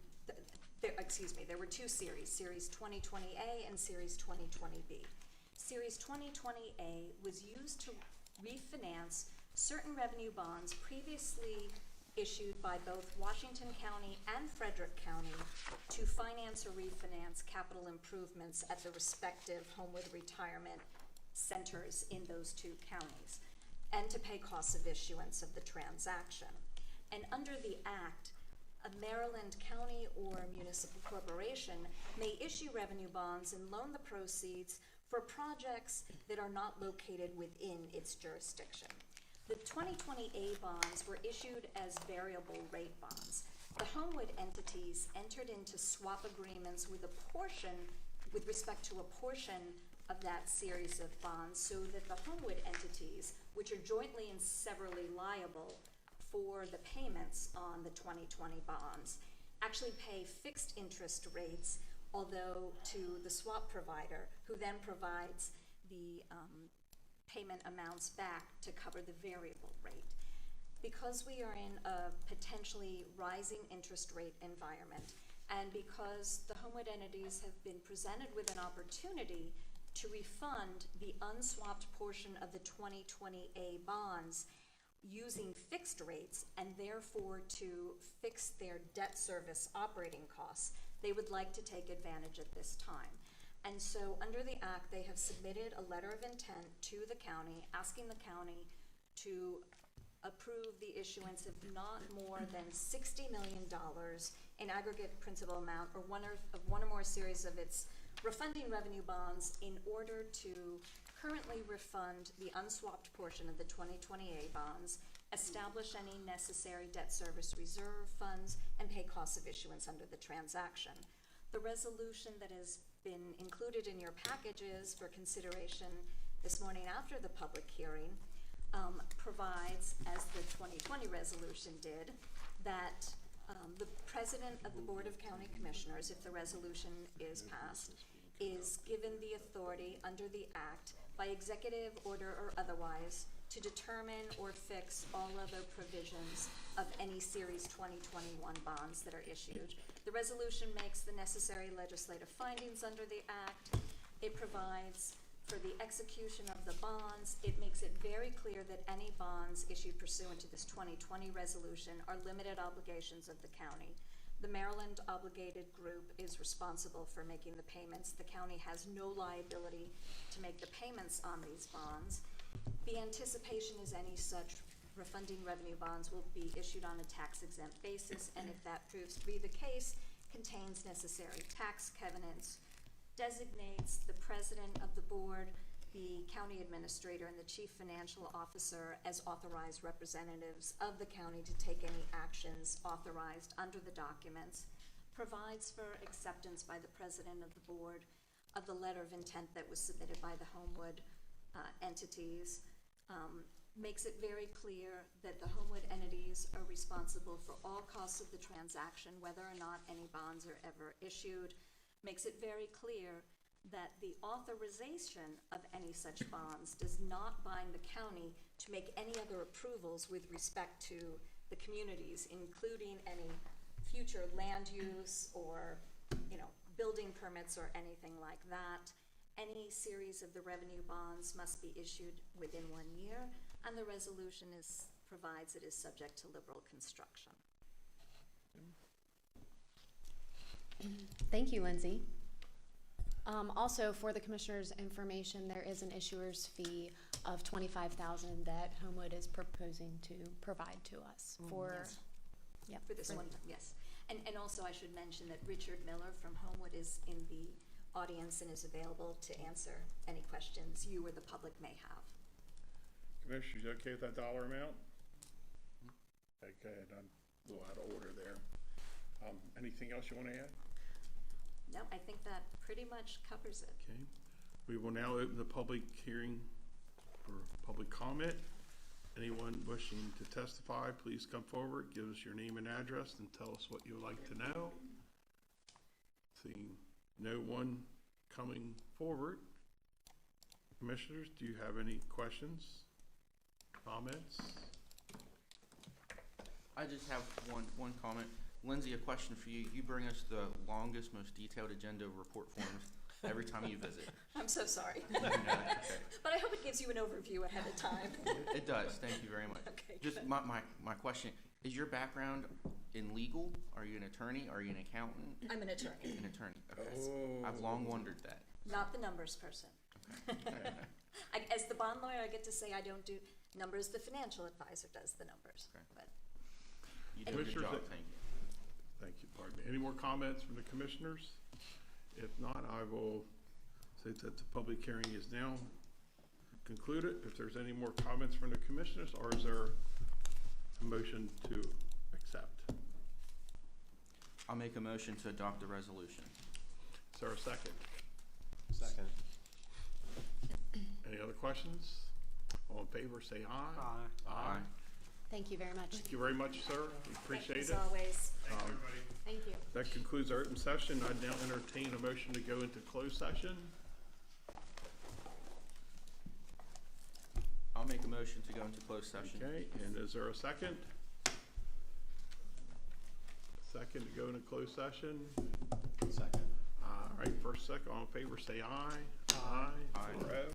there were two series, Series 2020A and Series 2020B. Series 2020A was used to refinance certain revenue bonds previously issued by both Washington County and Frederick County to finance or refinance capital improvements at the respective Homewood retirement centers in those two counties, and to pay costs of issuance of the transaction. And under the Act, a Maryland county or municipal corporation may issue revenue bonds and loan the proceeds for projects that are not located within its jurisdiction. The 2020A bonds were issued as variable rate bonds. The Homewood entities entered into swap agreements with respect to a portion of that series of bonds, so that the Homewood entities, which are jointly and severally liable for the payments on the 2020 bonds, actually pay fixed interest rates, although to the swap provider, who then provides the payment amounts back to cover the variable rate. Because we are in a potentially rising interest rate environment, and because the Homewood entities have been presented with an opportunity to refund the unswapped portion of the 2020A bonds using fixed rates, and therefore to fix their debt service operating costs, they would like to take advantage at this time. And so under the Act, they have submitted a letter of intent to the county, asking the county to approve the issuance of not more than $60 million in aggregate principal amount, or one or more series of its refunding revenue bonds, in order to currently refund the unswapped portion of the 2020A bonds, establish any necessary debt service reserve funds, and pay costs of issuance under the transaction. The resolution that has been included in your packages for consideration this morning after the public hearing provides, as the 2020 resolution did, that the President of the Board of County Commissioners, if the resolution is passed, is given the authority under the Act, by executive order or otherwise, to determine or fix all other provisions of any Series 2021 bonds that are issued. The resolution makes the necessary legislative findings under the Act. It provides for the execution of the bonds. It makes it very clear that any bonds issued pursuant to this 2020 resolution are limited obligations of the county. The Maryland Obligated Group is responsible for making the payments. The county has no liability to make the payments on these bonds. The anticipation is any such refunding revenue bonds will be issued on a tax-exempt basis, and if that proves to be the case, contains necessary tax covenants, designates the president of the board, the county administrator, and the chief financial officer as authorized representatives of the county to take any actions authorized under the documents, provides for acceptance by the president of the board of the letter of intent that was submitted by the Homewood entities, makes it very clear that the Homewood entities are responsible for all costs of the transaction, whether or not any bonds are ever issued, makes it very clear that the authorization of any such bonds does not bind the county to make any other approvals with respect to the communities, including any future land use or, building permits or anything like that. Any series of the revenue bonds must be issued within 1 year, and the resolution provides it is subject to liberal construction. Thank you, Lindsay. Also, for the commissioner's information, there is an issuer's fee of $25,000 that Homewood is proposing to provide to us for. Yes. Yep, For this one, yes. And also I should mention that Richard Miller from Homewood is in the audience and is available to answer any questions you or the public may have. Commissioners, you okay with that dollar amount? Okay, I'm a little out of order there. Anything else you want to add? No, I think that pretty much covers it. Okay. We will now open the public hearing for public comment. Anyone wishing to testify, please come forward, give us your name and address, and tell us what you would like to know. Seeing no one coming forward. Commissioners, do you have any questions, comments? I just have one comment. Lindsay, a question for you. You bring us the longest, most detailed agenda report forms every time you visit. I'm so sorry. Okay. But I hope it gives you an overview ahead of time. It does. Thank you very much. Okay, Just good. my question, is your background in legal? Are you an attorney? Are you an accountant? I'm an attorney. An attorney. Okay. Oh. I've long wondered that. Not the numbers person. As the bond lawyer, I get to say I don't do numbers. The financial advisor does the numbers. Okay. But You did a good Commissioners, job. Thank you. Thank you, pardon me. Any more comments from the commissioners? If not, I will say that the public hearing is now concluded. If there's any more comments from the commissioners, or is there a motion to accept? I'll make a motion to adopt the resolution. Is there a second? Second. Any other questions? All in favor, say aye. Aye. Aye. Thank you very much. Thank you very much, sir. We appreciate as it. always. Thank you. That concludes our open session. I now entertain a motion to go into closed session. I'll make a motion to go into closed session. Okay, and is there a second? Second to go into closed session. Second. All right, first, second, all in favor, say aye. Aye. Aye. Forever.